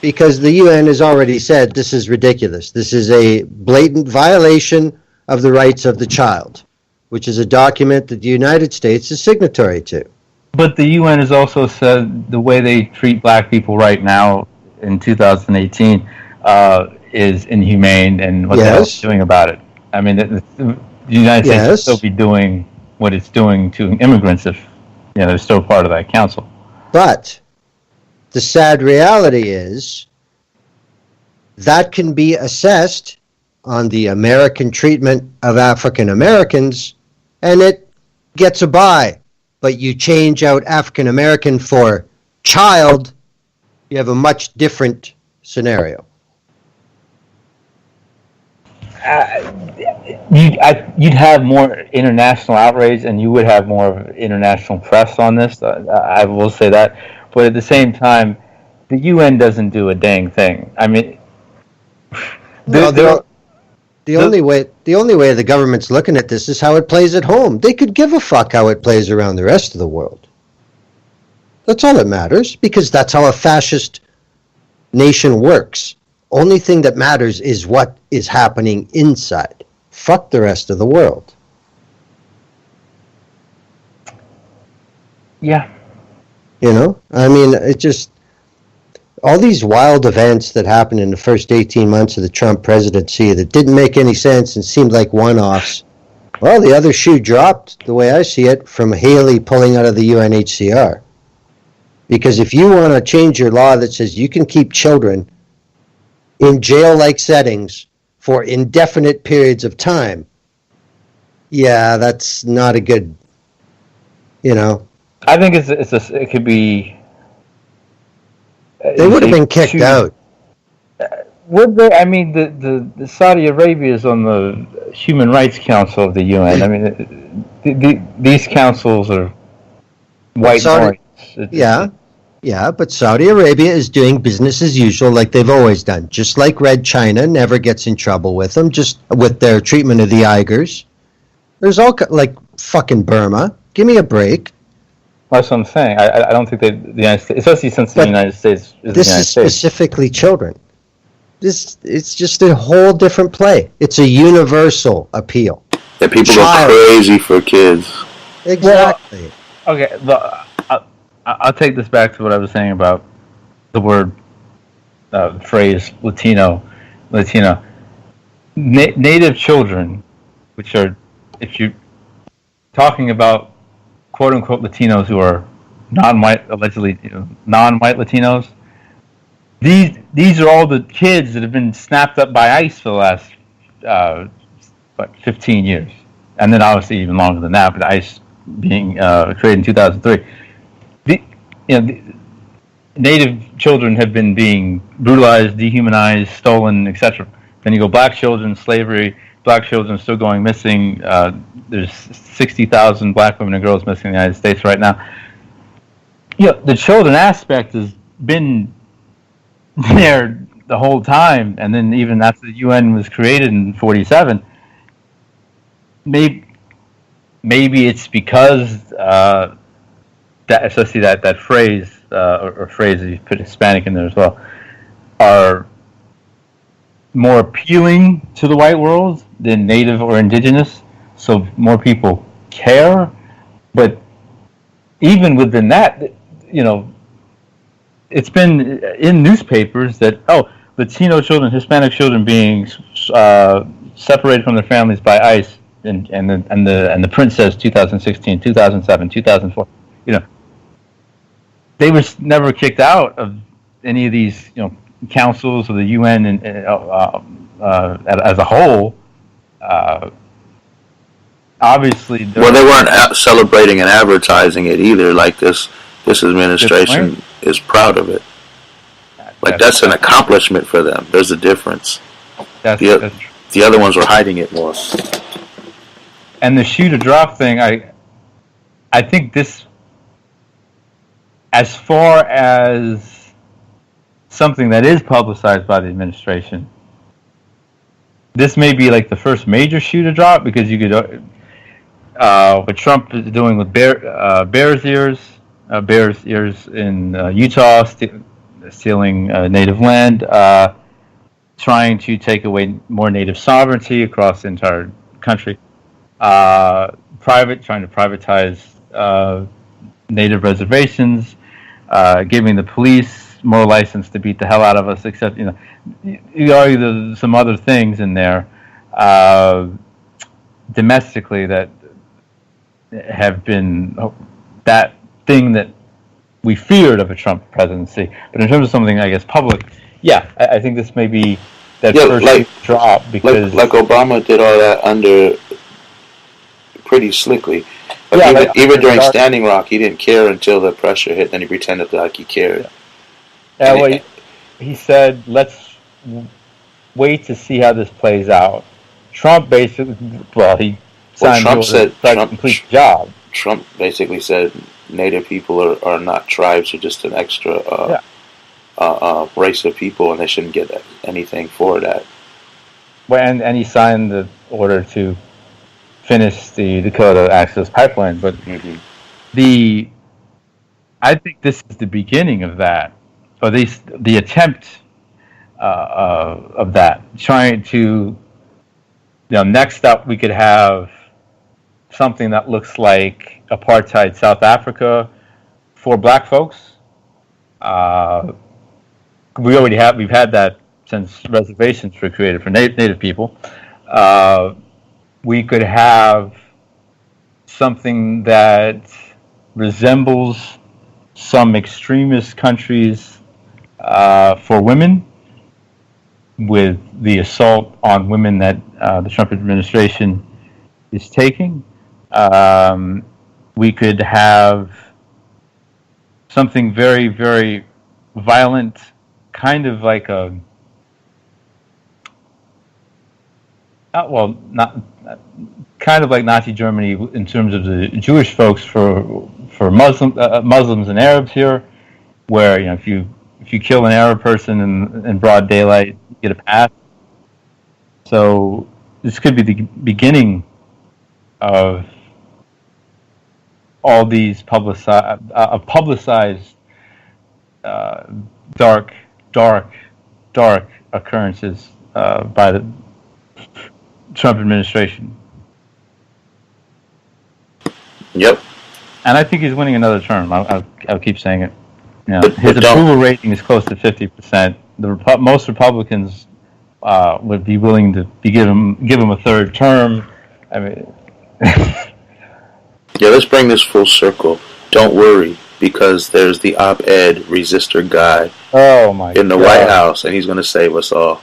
because the UN has already said this is ridiculous. This is a blatant violation of the rights of the child, which is a document that the United States is signatory to. But the UN has also said the way they treat black people right now in 2018 is inhumane, and what they're doing about it. I mean, the United States will still be doing what it's doing to immigrants if they're still part of that council. But the sad reality is that can be assessed on the American treatment of African Americans, and it gets a buy. But you change out African American for child, you have a much different scenario. You'd have more international outrage, and you would have more international press on this. I will say that, but at the same time, the UN doesn't do a dang thing. I mean, the only way the government's looking at this is how it plays at home. They could give a fuck how it plays around the rest of the world. That's all that matters, because that's how a fascist nation works. Only thing that matters is what is happening inside. Fuck the rest of the world. Yeah. I mean, it just, all these wild events that happened in the first 18 months of the Trump presidency that didn't make any sense and seemed like one-offs. Well, the other shoe dropped, the way I see it, from Haley pulling out of the UNHCR. Because if you want to change your law that says you can keep children in jail-like settings for indefinite periods of time, that's not a good, I think it could be. They would have been kicked out. Would they? I mean, the Saudi Arabia is on the Human Rights Council of the UN. I mean, these councils are white noise. But Saudi Arabia is doing business as usual, like they've always done. Just like Red China never gets in trouble with them, just with their treatment of the Uyghurs. There's all like fucking Burma. Give me a break. That's what I'm saying. I don't think the United States, especially since the United States is this is specifically children. It's just a whole different play. It's a universal appeal. Yeah, people go crazy for kids. Exactly. Well, okay, I'll take this back to what I was saying about the word the phrase Latino. Native children, which are, if you're talking about quote unquote Latinos who are non-white, allegedly non-white Latinos, these are all the kids that have been snapped up by ICE for the last 15 years, and then obviously even longer than that. But ICE being created in 2003, the Native children have been being brutalized, dehumanized, stolen, etc. Then you go black children, slavery. Black children still going missing. There's 60,000 black women and girls missing in the United States right now. The children aspect has been there the whole time, and then even after the UN was created in '47, maybe it's because that, especially that phrase or phrases you put Hispanic in there as well, are more appealing to the white world than Native or Indigenous, so more people care. But even within that, it's been in newspapers that Latino children, Hispanic children being separated from their families by ICE, and the print says 2016, 2007, 2004. They were never kicked out of any of these councils of the UN and as a whole. Obviously, they weren't celebrating and advertising it either. Like this administration is proud of it. Like that's an accomplishment for them. There's a difference. The other ones were hiding it more. And the shoot or drop thing, I think this, as far as something that is publicized by the administration, this may be like the first major shoot or drop, because you could, what Trump is doing with Bears Ears in Utah, stealing native land, trying to take away more native sovereignty across the entire country, trying to privatize native reservations, giving the police more license to beat the hell out of us, except, you argue some other things in there domestically that have been that thing that we feared of a Trump presidency. But in terms of something, I guess, public, I think this may be that first drop, because like Obama did all that under pretty slickly. But even during Standing Rock, he didn't care until the pressure hit, then he pretended like he cared. He said, let's wait to see how this plays out. Trump basically, Trump said complete job. Trump basically said Native people are not tribes, are just an extra race of people, and they shouldn't get anything for that. Well, and he signed the order to finish the Dakota Access Pipeline, but I think this is the beginning of that, or at least the attempt of that. Trying to, next up we could have something that looks like apartheid South Africa for black folks. We've had that since reservations were created for Native people. We could have something that resembles some extremist countries for women, with the assault on women that the Trump administration is taking. We could have something very, very violent, kind of like kind of like Nazi Germany in terms of the Jewish folks for Muslims and Arabs here, where if you kill an Arab person in broad daylight, you get a pass. So this could be the beginning of all these publicized dark occurrences by the Trump administration. Yep. And I think he's winning another term. I'll keep saying it. His approval rating is close to 50%. most Republicans would be willing to give him a third term. I mean, Yeah, let's bring this full circle. Don't worry, because there's the op-ed resistor guy in the White House, and he's going to save us all.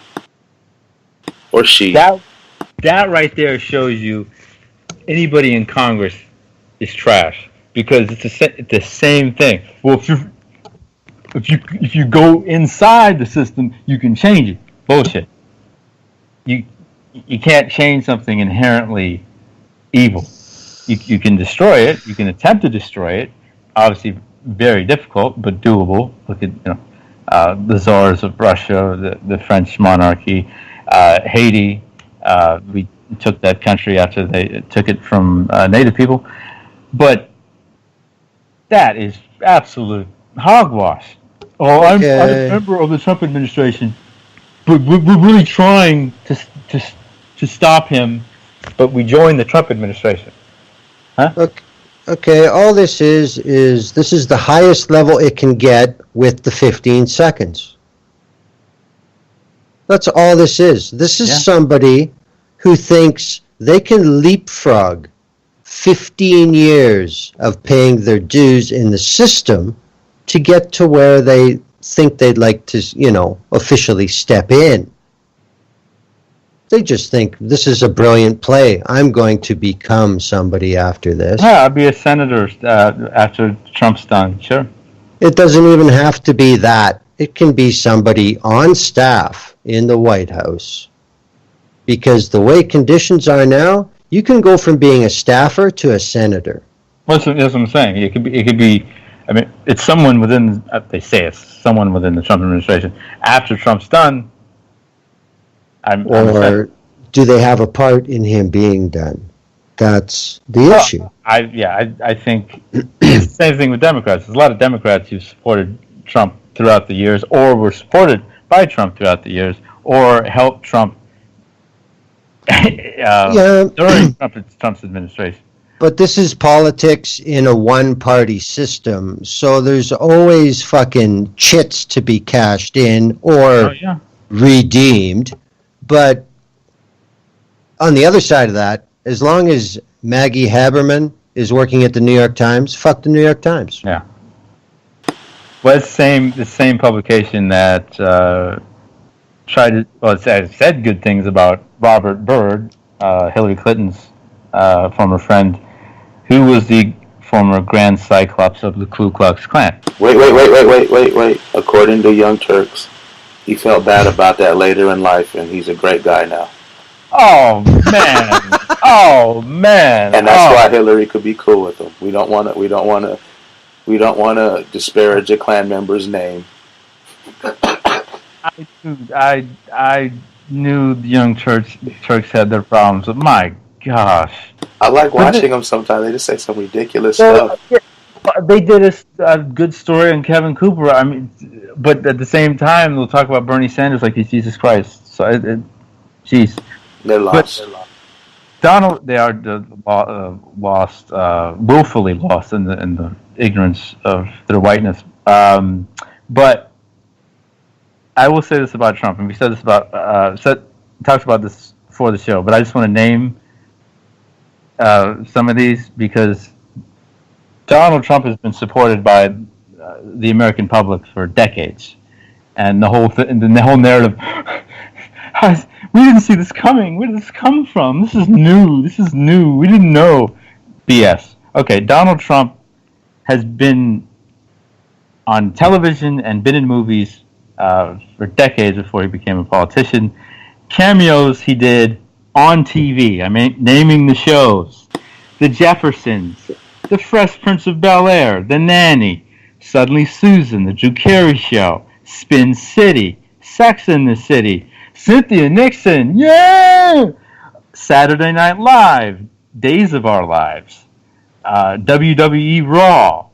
Or she. That right there shows you anybody in Congress is trash, because it's the same thing. Well, if you go inside the system, you can change it. Bullshit. You can't change something inherently evil. You can destroy it. You can attempt to destroy it. Obviously, very difficult, but doable. Look at the czars of Russia, the French monarchy, Haiti. We took that country after they took it from native people, but that is absolute hogwash. Oh, I'm a member of the Trump administration, but we're really trying to stop him, but we joined the Trump administration. Huh? Okay, all this is this is the highest level it can get with the 15 seconds. That's all this is. This is somebody who thinks they can leapfrog 15 years of paying their dues in the system to get to where they think they'd like to, officially step in. They just think this is a brilliant play. I'm going to become somebody after this. Yeah, I'll be a senator after Trump's done, sure. It doesn't even have to be that. It can be somebody on staff in the White House. Because the way conditions are now, you can go from being a staffer to a senator. That's what I'm saying. It could be. I mean, it's someone within. They say it's someone within the Trump administration. After Trump's done, or do they have a part in him being done? That's the issue. I think it's the same thing with Democrats. There's a lot of Democrats who supported Trump throughout the years, or were supported by Trump throughout the years, or helped Trump during Trump's administration. But this is politics in a one-party system, so there's always fucking chits to be cashed in or redeemed. But on the other side of that, as long as Maggie Haberman is working at the New York Times, fuck the New York Times. Yeah. Well, it's the same publication that said good things about Robert Byrd, Hillary Clinton's former friend, who was the former Grand Cyclops of the Ku Klux Klan. Wait. According to Young Turks, he felt bad about that later in life, and he's a great guy now. Oh man! And that's why Hillary could be cool with him. We don't want to disparage a Klan member's name. I knew the Young Turks had their problems, but my gosh. I like watching them sometimes. They just say some ridiculous stuff. Yeah, they did a good story on Kevin Cooper. I mean, but at the same time, they'll talk about Bernie Sanders like he's Jesus Christ. So, jeez. They're lost. Donald, they are lost, willfully lost in the ignorance of their whiteness. But I will say this about Trump, and we said this about talked about this before the show. But I just want to name some of these because Donald Trump has been supported by the American public for decades, and the whole narrative. We didn't see this coming. Where did this come from? This is new. We didn't know. BS. Okay, Donald Trump has been on television and been in movies for decades before he became a politician. Cameos he did on TV. I mean, naming the shows. The Jeffersons, The Fresh Prince of Bel-Air, The Nanny, Suddenly Susan, The Drew Carey Show, Spin City, Sex and the City, Cynthia Nixon, yeah! Saturday Night Live, Days of Our Lives, WWE Raw,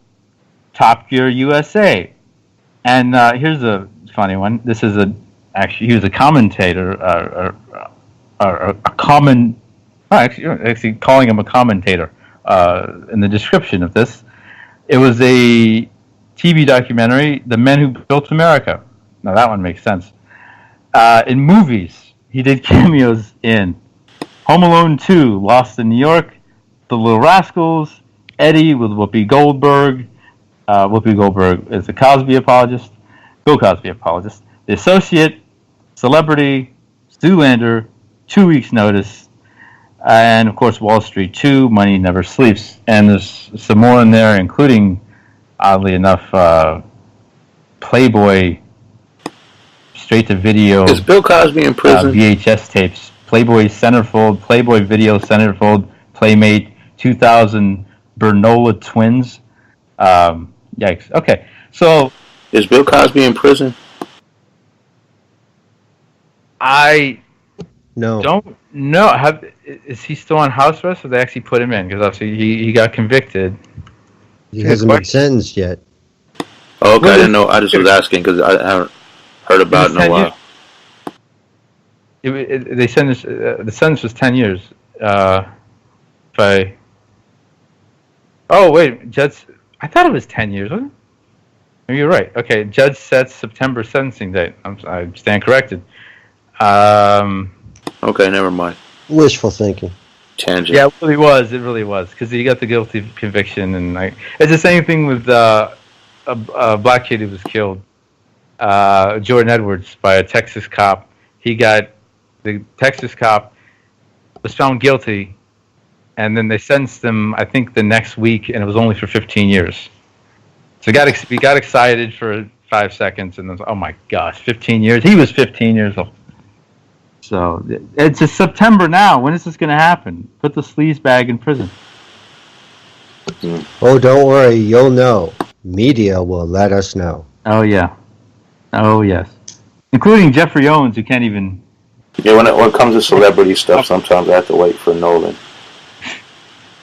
Top Gear USA, and here's a funny one. This is he was a commentator, actually calling him a commentator in the description of this. It was a TV documentary, The Men Who Built America. Now that one makes sense. In movies, he did cameos in Home Alone 2, Lost in New York, The Little Rascals, Eddie with Whoopi Goldberg. Whoopi Goldberg is a Cosby apologist, Bill Cosby apologist. The Associate, Celebrity, Zoolander, 2 Weeks Notice, and of course Wall Street 2, Money Never Sleeps. And there's some more in there, including, oddly enough, Playboy straight-to-video. Is Bill Cosby in prison? VHS tapes. Playboy Centerfold, Playboy Video Centerfold, Playmate, 2000 Bernola Twins. Yikes. Okay, so... Is Bill Cosby in prison? I No. don't know. Is he still on house arrest, or they actually put him in? Because obviously he got convicted. He hasn't been sentenced yet. Oh, okay, I didn't know. I just was asking because I haven't heard about it in a while. They sentenced, the sentence was 10 years. Oh, wait, Judge... I thought it was 10 years, wasn't it? Maybe you're right. Okay, judge sets September sentencing date. I stand corrected. Okay, never mind. Wishful thinking. Tangent. Yeah, it really was. Because he got the guilty conviction. And it's the same thing with a black kid who was killed. Jordan Edwards, by a Texas cop. The Texas cop was found guilty, and then they sentenced him, I think, the next week, and it was only for 15 years. So he got excited for 5 seconds, and then, oh my gosh, 15 years? He was 15 years old. So it's just September now. When is this going to happen? Put the sleaze bag in prison. Oh, don't worry. You'll know. Media will let us know. Oh, yeah. Oh, yes. Including Jeffrey Owens, who can't even... Yeah, when it comes to celebrity stuff, sometimes I have to wait for Nolan.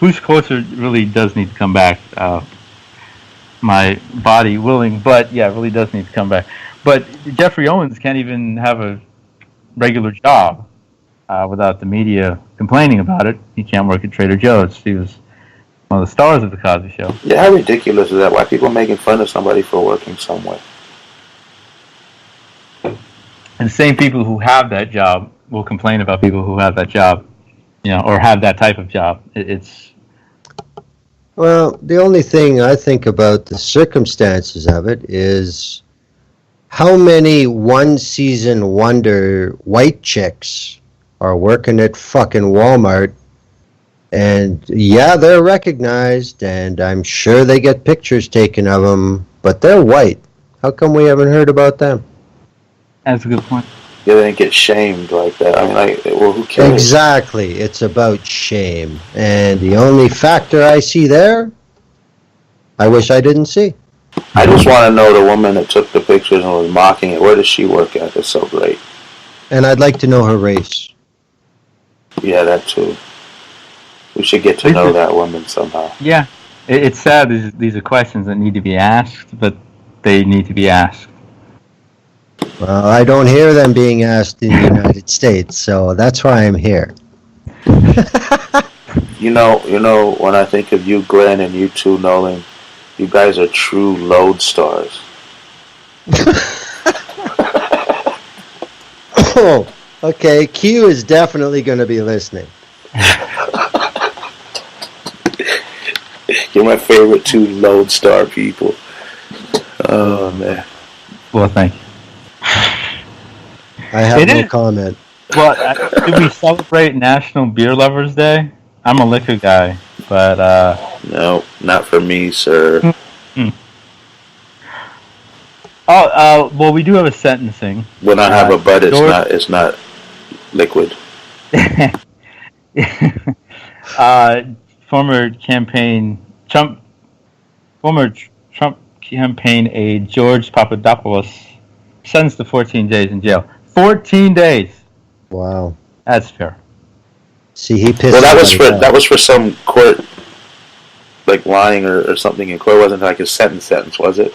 Who's closer really does need to come back. My body willing, but yeah, it really does need to come back. But Jeffrey Owens can't even have a regular job without the media complaining about it. He can't work at Trader Joe's. He was one of the stars of the Cosby Show. Yeah, how ridiculous is that? Why are people making fun of somebody for working somewhere? And the same people who have that job will complain about people who have that job, or have that type of job. It's... Well, the only thing I think about the circumstances of it is how many one-season wonder white chicks are working at fucking Walmart, and yeah, they're recognized, and I'm sure they get pictures taken of them, but they're white. How come we haven't heard about them? That's a good point. Yeah, they didn't get shamed like that. I mean, well, who cares? Exactly. It's about shame. And the only factor I see there, I wish I didn't see. I just want to know the woman that took the pictures and was mocking it. Where does she work at? It's so great. And I'd like to know her race. Yeah, that too. We should get to know that woman somehow. Yeah. It's sad. These are questions that need to be asked, but they need to be asked. Well, I don't hear them being asked in the United States, so that's why I'm here. You know, when I think of you, Glenn, and you too, Nolan, you guys are true lodestars. Oh, okay. Q is definitely going to be listening. You're my favorite two lodestar people. Oh, man. Well, thank you. I have no comment. Well, did we celebrate National Beer Lovers Day? I'm a liquor guy, but... No, not for me, sir. Well, we do have a sentencing. When I have a butt, it's not liquid. Former Trump campaign aide George Papadopoulos sentenced to 14 days in jail. 14 days. Wow. That's fair. See, he pissed. Well, that was for some court, like lying or something in court. It wasn't like a sentence, was it?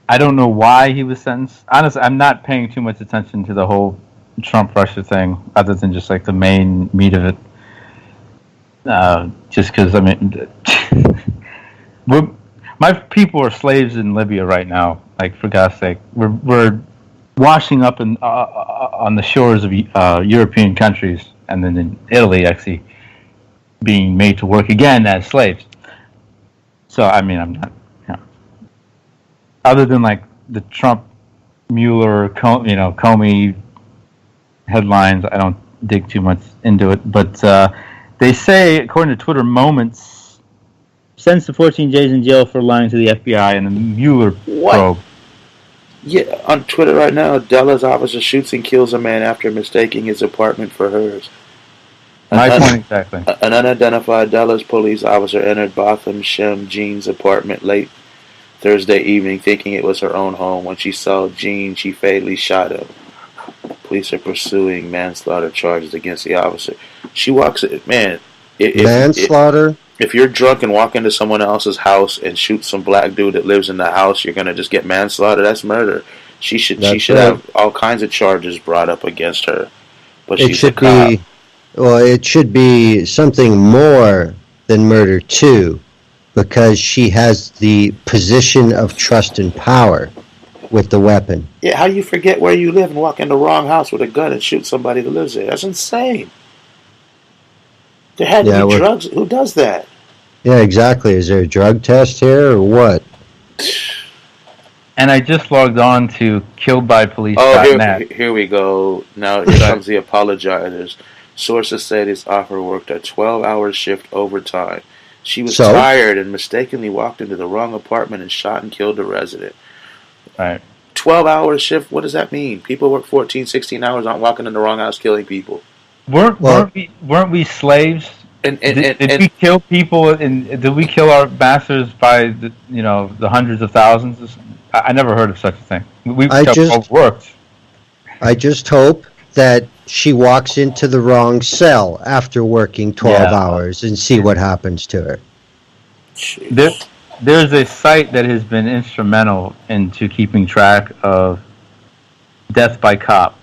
I don't know why he was sentenced. Honestly, I'm not paying too much attention to the whole Trump-Russia thing, other than just like the main meat of it. Just because, I mean, my people are slaves in Libya right now, Like, for God's sake, we're washing up on the shores of European countries, and then in Italy, actually being made to work again as slaves. So, I mean, I'm not, you know, other than like the Trump, Mueller, Comey headlines, I don't dig too much into it. But they say, according to Twitter, Moments sends to 14 days in jail for lying to the FBI and the Mueller probe. Yeah, on Twitter right now, Dallas officer shoots and kills a man after mistaking his apartment for hers. My point exactly. An unidentified Dallas police officer entered Botham Shem Jean's apartment late Thursday evening, thinking it was her own home. When she saw Jean, she fatally shot him. Police are pursuing manslaughter charges against the officer. She walks in, man. Manslaughter? If you're drunk and walk into someone else's house and shoot some black dude that lives in the house, you're gonna just get manslaughter. That's murder. She should have all kinds of charges brought up against her. But it she's should a cop. it should be something more than murder too, because she has the position of trust and power with the weapon. Yeah, how do you forget where you live and walk in the wrong house with a gun and shoot somebody that lives there? That's insane. There had to be drugs. Who does that? Yeah, exactly. Is there a drug test here or what? And I just logged on to killedbypolice.net. Oh, here we go. Now here comes the apologizers. Sources say this officer worked a 12-hour shift overtime. She was tired and mistakenly walked into the wrong apartment and shot and killed the resident. Right. 12-hour shift? What does that mean? People work 14, 16 hours, aren't walking in the wrong house killing people. Weren't we slaves? Did we kill people? And did we kill our masters by the hundreds of thousands? I never heard of such a thing. We overworked. I just hope that she walks into the wrong cell after working 12 hours and see what happens to her. There's a site that has been instrumental into keeping track of death by cop.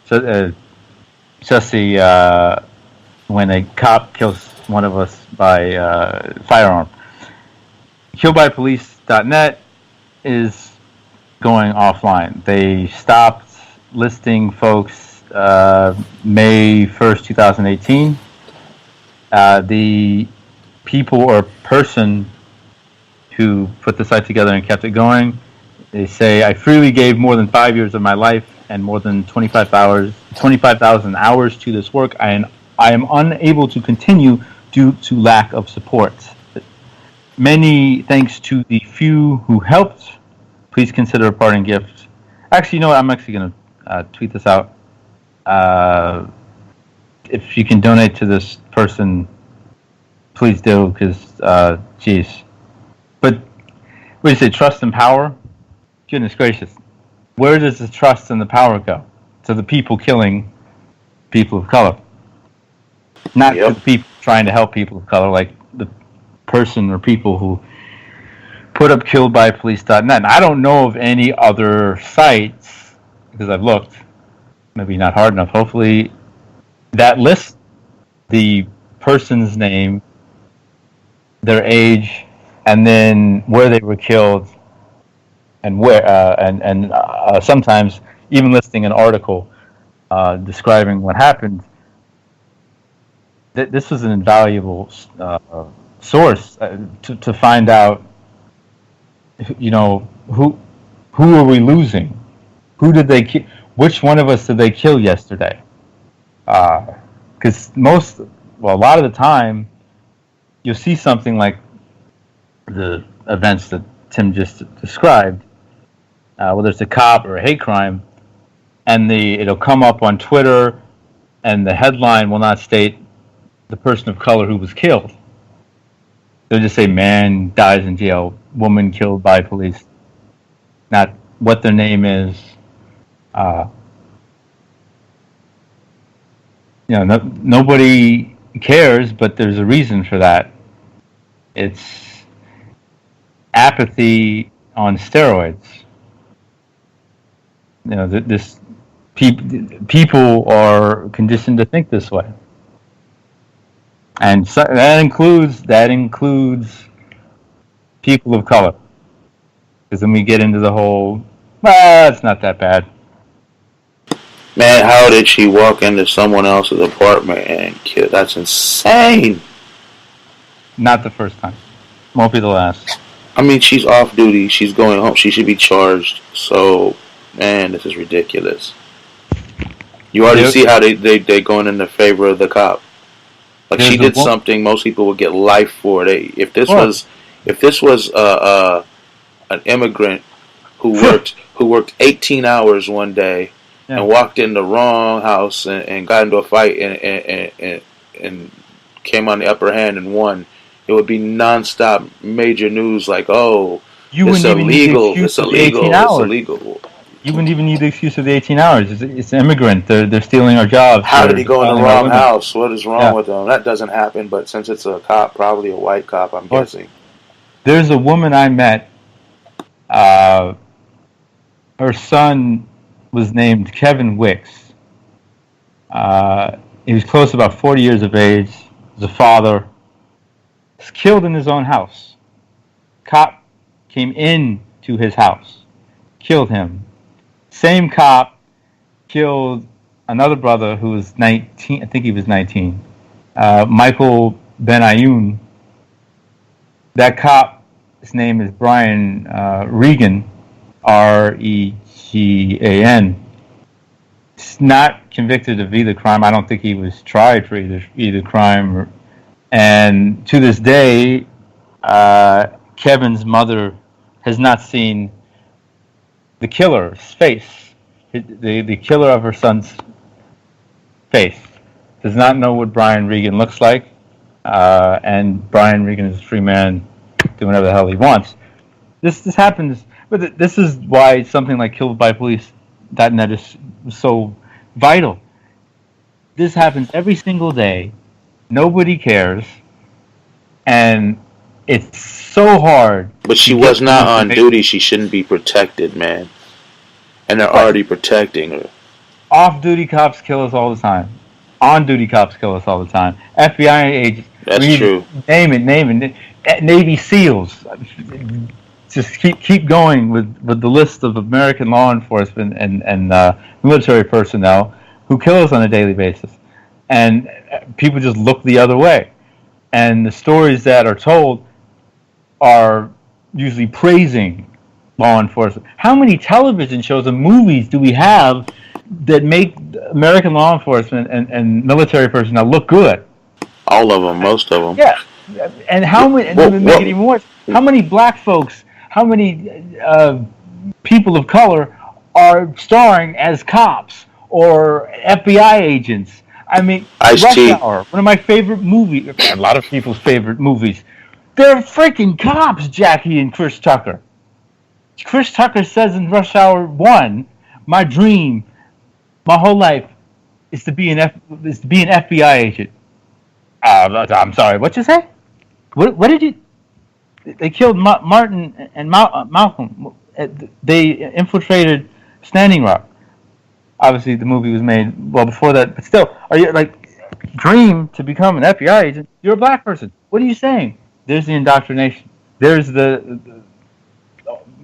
So, just when a cop kills one of us by firearm. Killedbypolice.net is going offline. They stopped listing folks May 1st, 2018. The people or person who put the site together and kept it going, they say, I freely gave more than 5 years of my life and more than 25,000 hours to this work. I am unable to continue due to lack of support. Many thanks to the few who helped. Please consider a parting gift. Actually, you know what? I'm actually going to tweet this out. If you can donate to this person, please do, because, geez. But, what do you say, trust and power? Goodness gracious. Where does the trust and the power go? To the people killing people of color. Not to the people trying to help people of color, like the person or people who put up killedbypolice.net. And I don't know of any other sites, because I've looked, maybe not hard enough, hopefully, that lists the person's name, their age, and then where they were killed, and where, and sometimes even listing an article describing what happened. This was an invaluable source to find out, who are we losing? Who did they kill? Which one of us did they kill yesterday? Because a lot of the time, you'll see something like the events that Tim just described, whether it's a cop or a hate crime, and it'll come up on Twitter, and the headline will not state the person of color who was killed. They'll just say, man dies in jail, woman killed by police. Not what their name is. Nobody cares, but there's a reason for that. It's apathy on steroids. People are conditioned to think this way, and so that includes people of color. Because then we get into the whole, well, it's not that bad. Man, how did she walk into someone else's apartment and kill? That's insane. Not the first time. Won't be the last. I mean, she's off duty. She's going home. She should be charged. So, man, this is ridiculous. You already see how they going in the favor of the cop. Like, she did something most people would get life for. If this was an immigrant who worked 18 hours one day and walked in the wrong house and got into a fight and came on the upper hand and won, it would be nonstop major news like, oh, it's illegal. You wouldn't even need the excuse of the 18 hours. It's an immigrant. They're stealing our jobs. How did he go in the wrong house? What is wrong with them? That doesn't happen, but since it's a cop, probably a white cop, I'm guessing. There's a woman I met. Her son was named Kevin Wicks. He was close to about 40 years of age. He was a father. He was killed in his own house. Cop came into his house, killed him. Same cop killed another brother who was 19. I think he was 19. Michael Benayoun. That cop, his name is Brian Regan, Regan. He's not convicted of either crime. I don't think he was tried for either crime. And to this day, Kevin's mother has not seen the killer's face. The killer of her son's face. Does not know what Brian Regan looks like. And Brian Regan is a free man doing whatever the hell he wants. This happens, but this is why something like killed-by-police.net is so vital. This happens every single day. Nobody cares. And it's so hard. But she was not on duty. She shouldn't be protected, man. And they're already protecting her. Off-duty cops kill us all the time. On-duty cops kill us all the time. FBI agents. That's true. Name it. Navy SEALs. Just keep going with the list of American law enforcement and military personnel who kill us on a daily basis. And people just look the other way. And the stories that are told are usually praising law enforcement. How many television shows and movies do we have that make American law enforcement and military personnel look good? All of them, most of them. Yeah. And how many, and to make it even worse, how many black folks, how many people of color are starring as cops or FBI agents? I mean, Rush Hour, one of my favorite movies, a lot of people's favorite movies. They're freaking cops, Jackie and Chris Tucker. Chris Tucker says in Rush Hour 1, my dream, my whole life, is to be an FBI agent. I'm sorry, what'd you say? What did you... They killed Martin and Malcolm. They infiltrated Standing Rock. Obviously, the movie was made well before that, but still, are you dream to become an FBI agent? You're a black person. What are you saying? There's the indoctrination. There's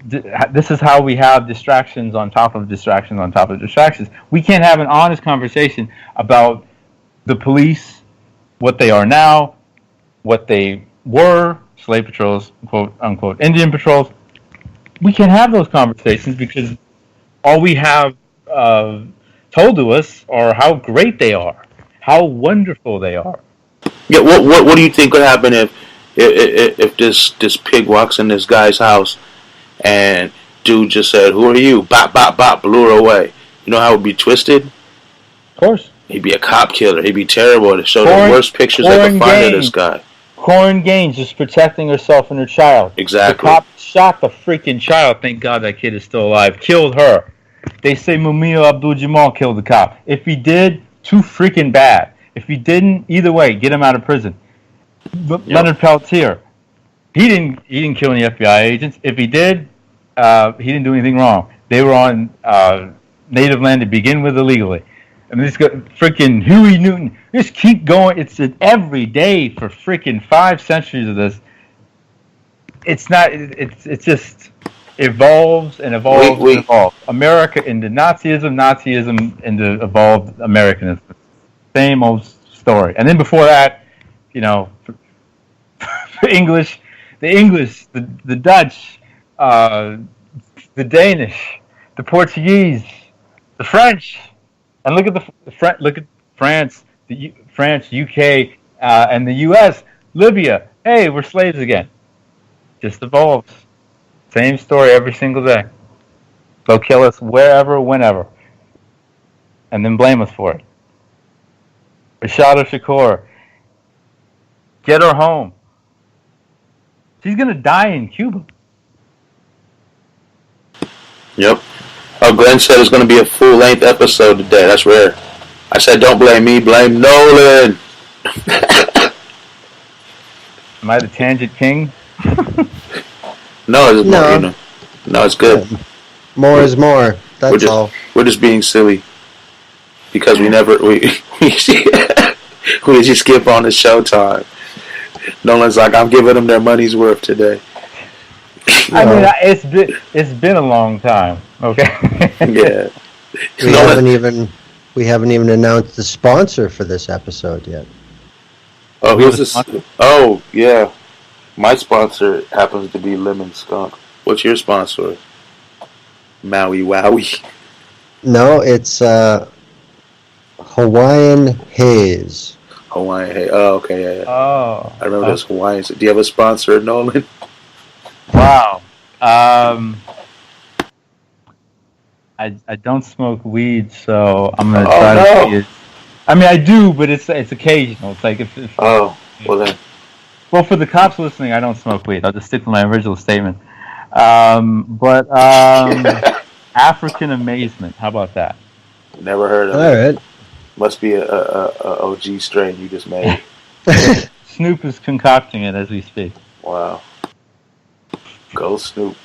this is how we have distractions on top of distractions on top of distractions. We can't have an honest conversation about the police, what they are now, what they were, slave patrols, quote unquote, Indian patrols. We can't have those conversations because all we have told to us are how great they are, how wonderful they are. Yeah, what do you think would happen if this pig walks in this guy's house and dude just said, "Who are you?" Bop, bop, bop, blew her away. You know how it would be twisted? Of course. He'd be a cop killer. He'd be terrible to show the worst pictures they could find of this guy. Corin Gaines is protecting herself and her child. Exactly. The cop shot the freaking child. Thank God that kid is still alive. Killed her. They say Mumia Abdul-Jamal killed the cop. If he did, too freaking bad. If he didn't, either way, get him out of prison. Leonard Peltier, he didn't kill any FBI agents. If he did, he didn't do anything wrong. They were on native land to begin with illegally. I mean, this guy, freaking Huey Newton. Just keep going. It's every day for freaking 5 centuries of this. It's not. It's just. evolves and evolves and evolves. America into Nazism, Nazism into evolved Americanism. Same old story. And then before that, the English, the Dutch, the Danish, the Portuguese, the French, and look at France, France, UK, and the U.S., Libya. Hey, we're slaves again. Just evolves. Same story every single day. Go kill us wherever, whenever, and then blame us for it. Rashada Shakur, get her home. She's gonna die in Cuba. Yep. Oh, Glenn said it's going to be a full-length episode today. That's rare. I said, don't blame me, blame Nolan. Am I the tangent king? No, it's good. Yeah. More is more. That's all. We're just being silly because we just skip on the showtime. Nolan's like, I'm giving them their money's worth today. I mean, it's been a long time. Okay. Yeah. We haven't even announced the sponsor for this episode yet. Oh, who's this? Oh, yeah. My sponsor happens to be Lemon Skunk. What's your sponsor? Maui Wowie. No, it's Hawaiian Haze. Hawaiian Haze. Oh, okay, yeah. Oh. I remember those Hawaiians. Do you have a sponsor, Nolan? Wow. I don't smoke weed, so I'm gonna try to see it. I mean, I do, but it's occasional. It's like if well then. Well, for the cops listening, I don't smoke weed. I'll just stick to my original statement. African Amazement. How about that? Never heard of it. All right. Must be a OG strain you just made. Snoop is concocting it as we speak. Wow. Go Snoop.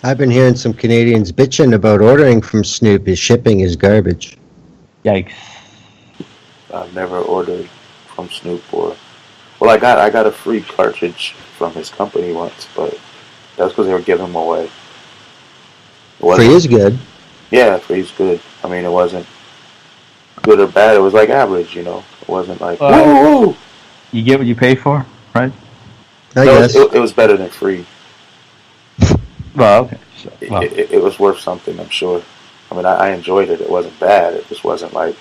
I've been hearing some Canadians bitching about ordering from Snoop. His shipping is garbage. Yikes. I've never ordered from Snoop or... Well, I got a free cartridge from his company once, but that's because they were giving them away. Free is good. Yeah, free's good. I mean, it wasn't good or bad. It was like average, It wasn't like, woo! You get what you pay for, right? I guess. It was better than free. Well, okay. It was worth something, I'm sure. I mean, I enjoyed it. It wasn't bad. It just wasn't like,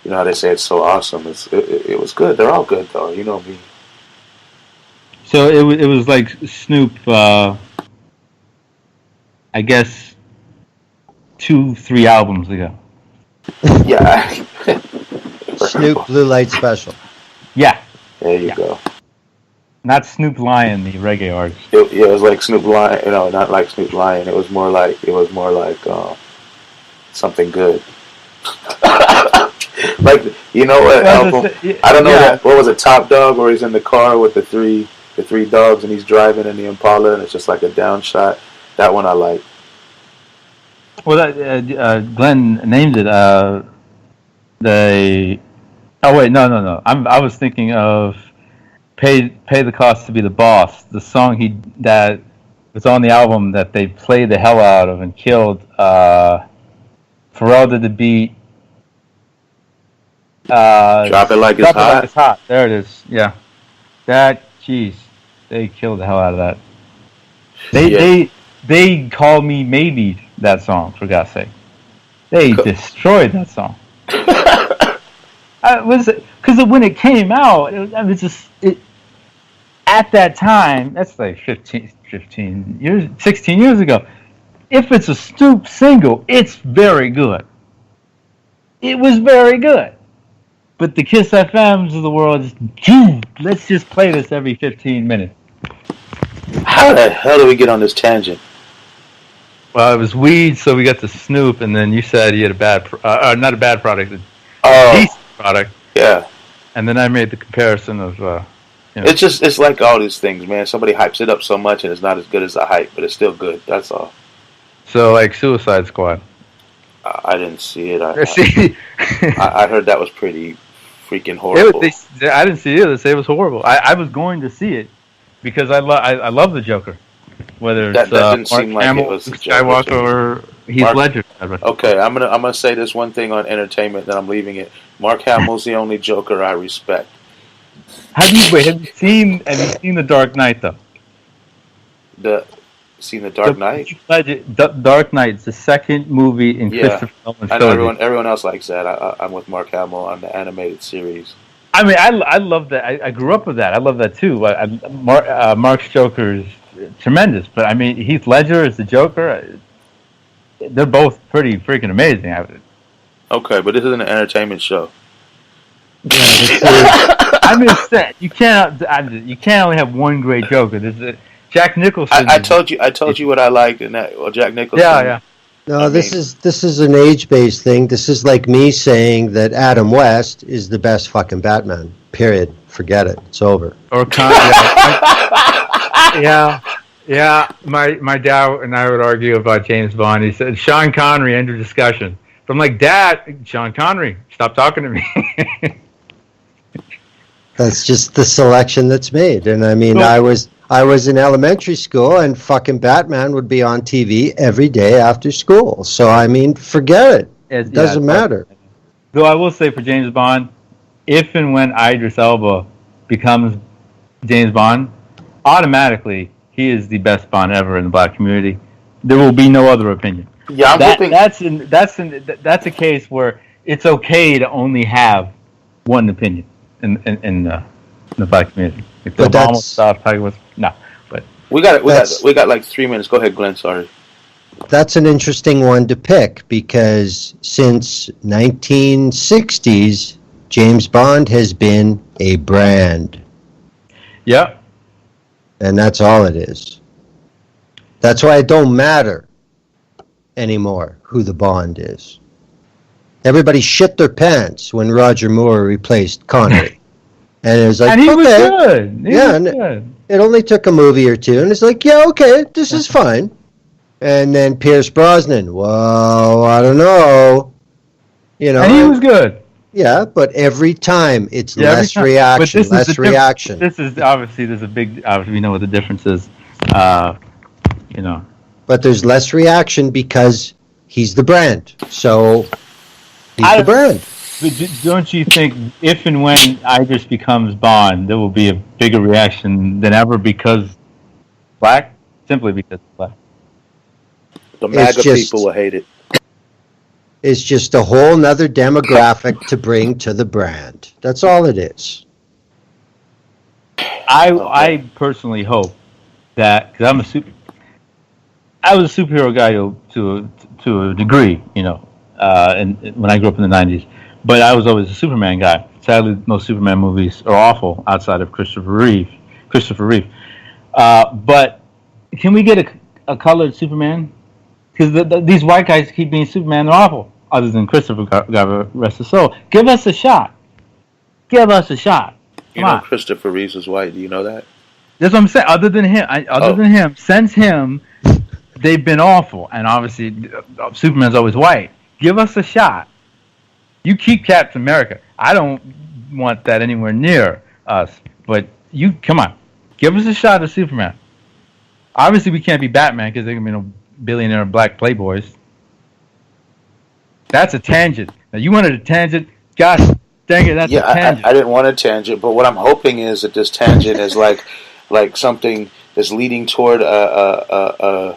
how they say it's so awesome. It was good. They're all good, though. You know me. So it was like Snoop, I guess, 2-3 albums ago. Yeah. Snoop Blue Light Special. Yeah. There you go. Not Snoop Lion, the reggae artist. It was like Snoop Lion. Not like Snoop Lion. It was more like something good. Like what album? I don't know what was it? Top Dog, where he's in the car with the three dogs and he's driving in the Impala and it's just like a down shot. That one I like. Well, Glenn named it. Oh wait, no. I was thinking of Pay the Cost to Be the Boss. The song that was on the album that they played the hell out of and killed. Pharrell did the beat. Drop It Like It's Hot. Like It's Hot. There it is. Yeah. They killed the hell out of that. They called me maybe that song, for God's sake. They destroyed that song. Because when it came out, at that time, that's like 16 years ago. If it's a Snoop single, it's very good. It was very good. But the Kiss FMs of the world, let's just play this every 15 minutes. How the hell did we get on this tangent? Well, it was weed, so we got to Snoop, and then you said he had not a bad product, a decent product. Yeah. And then I made the comparison of, It's like all these things, man. Somebody hypes it up so much, and it's not as good as the hype, but it's still good. That's all. So, like Suicide Squad. I didn't see it. I heard that was pretty freaking horrible. I didn't see it. They say it was horrible. I was going to see it because I love the Joker. whether That it's didn't Mark seem like Hamill, it was a Luke joke. Skywalker, or Heath Mark- Ledger. Okay, I'm gonna say this one thing on entertainment, then I'm leaving it. Mark Hamill's the only Joker I respect. Have you seen The Dark Knight though? Seen the Dark Knight? Heath Ledger, Dark Knight's the second movie in Yeah. Christopher Nolan's I know trilogy. everyone else likes that. I'm with Mark Hamill on the animated series. I mean, I love that. I grew up with that. I love that too. Mark's Joker is tremendous, but I mean, Heath Ledger is the Joker. They're both pretty freaking amazing. Okay, but this is an entertainment show. I'm just saying, you can't only have one great Joker. Jack Nicholson. I told you what I liked in that. Well, Jack Nicholson. Yeah. No, this is an age-based thing. This is like me saying that Adam West is the best fucking Batman. Period. Forget it. It's over. Or yeah. My dad and I would argue about James Bond. He said Sean Connery, end of discussion. But I'm like, Dad, Sean Connery, stop talking to me. That's just the selection that's made. And I mean, I was in elementary school, and fucking Batman would be on TV every day after school. So I mean, forget it. It doesn't matter. Though I will say for James Bond, if and when Idris Elba becomes James Bond, automatically he is the best Bond ever in the black community. There will be no other opinion. Yeah, I'm hoping that's a case where it's okay to only have one opinion in the black community. If the Obama stuff, Tiger Woods, no. But we got like 3 minutes. Go ahead, Glenn. Sorry. That's an interesting one to pick because since 1960s, James Bond has been a brand. Yeah. And that's all it is. That's why it don't matter anymore who the Bond is. Everybody shit their pants when Roger Moore replaced Connery. And it was like, and he okay. was good. He was and good. It only took a movie or two, and it's like, yeah, okay, this is fine. And then Pierce Brosnan, well, I don't know. You know, and he was good. Yeah, but every time it's less reaction, less reaction. This is obviously there's a big. Obviously, we know what the difference is. You know. But there's less reaction because he's the brand. So he's the brand. But don't you think if and when Idris becomes Bond, there will be a bigger reaction than ever because black? Simply because black. The MAGA people will hate it. It's just a whole nother demographic to bring to the brand. That's all it is. I personally hope that because I was a superhero guy to a degree, you know, and when I grew up in the '90s. But I was always a Superman guy. Sadly, most Superman movies are awful outside of Christopher Reeve. But can we get a colored Superman? Because these white guys keep being Superman, they're awful. Other than Christopher, God rest his soul. Give us a shot. Give us a shot. You know Christopher Reeves is white. Do you know that? That's what I'm saying. Other than him, since him, they've been awful. And obviously, Superman's always white. Give us a shot. You keep Captain America. I don't want that anywhere near us. But you, come on. Give us a shot at Superman. Obviously, we can't be Batman because they're going to be no billionaire black playboys. That's a tangent. Now, you wanted a tangent? Gosh, dang it, that's a tangent. I didn't want a tangent, but what I'm hoping is that this tangent is like something that's leading toward a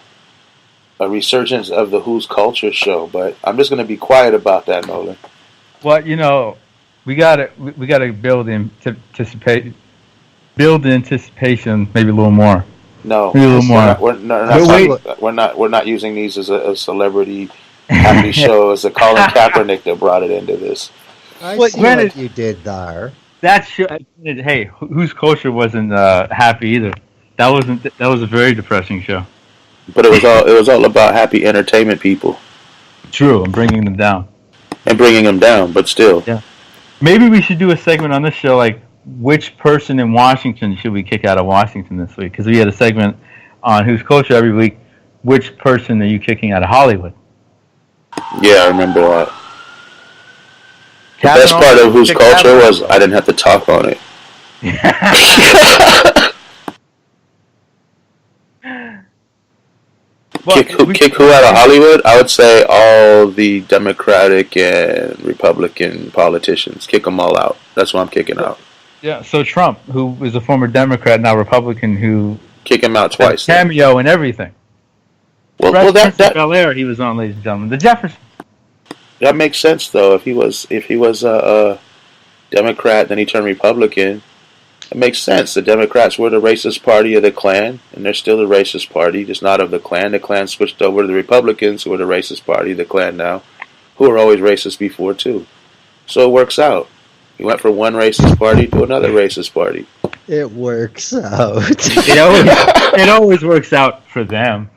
resurgence of the Who's Culture show. But I'm just going to be quiet about that, Nolan. Well, you know, we gotta build anticipation, maybe a little more. No, maybe a little more. We're not using these as a celebrity happy show. As a Colin Kaepernick that brought it into this. I see what you did there. That show. Hey, Whose Culture wasn't happy either. That was a very depressing show. But it was all about happy entertainment people. True, and bringing them down. But still. Yeah. Maybe we should do a segment on this show, like which person in Washington should we kick out of Washington this week? Because we had a segment on Whose Culture every week. Which person are you kicking out of Hollywood? Yeah, I remember that. The best part of Whose Culture was I didn't have to talk on it. Kick who out of Hollywood? I would say all the Democratic and Republican politicians. Kick them all out. That's what I'm kicking out. Yeah, so Trump, who is a former Democrat, now Republican, who kick him out twice. Cameo and everything. Well, that Bel Air he was on, ladies and gentlemen. The Jefferson. That makes sense though. If he was a Democrat, then he turned Republican. It makes sense. The Democrats were the racist party of the Klan, and they're still the racist party, just not of the Klan. The Klan switched over to the Republicans, who are the racist party of the Klan now, who were always racist before too. So it works out. He went from one racist party to another racist party. It works out. It always works out for them.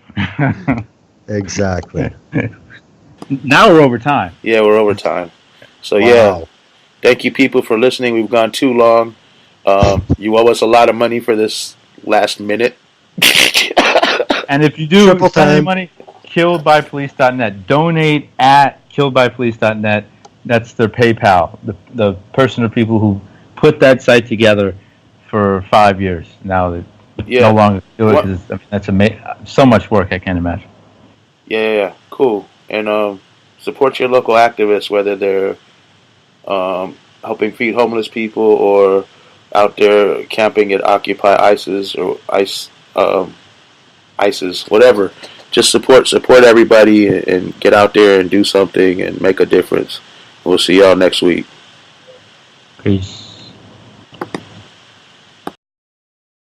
Exactly. Now we're over time. Yeah, we're over time. So Wow. yeah, thank you people for listening. We've gone too long. You owe us a lot of money for this last minute. And if you do Triple send any time. money, killedbypolice.net. Donate at killedbypolice.net. That's their PayPal. The person or people who put that site together for 5 years. Now they no longer do it. 'Cause, I mean, that's so much work, I can't imagine. Yeah, cool. And support your local activists, whether they're helping feed homeless people or out there camping at Occupy ISIS or ISIS, whatever. Just support everybody and get out there and do something and make a difference. We'll see y'all next week. Peace.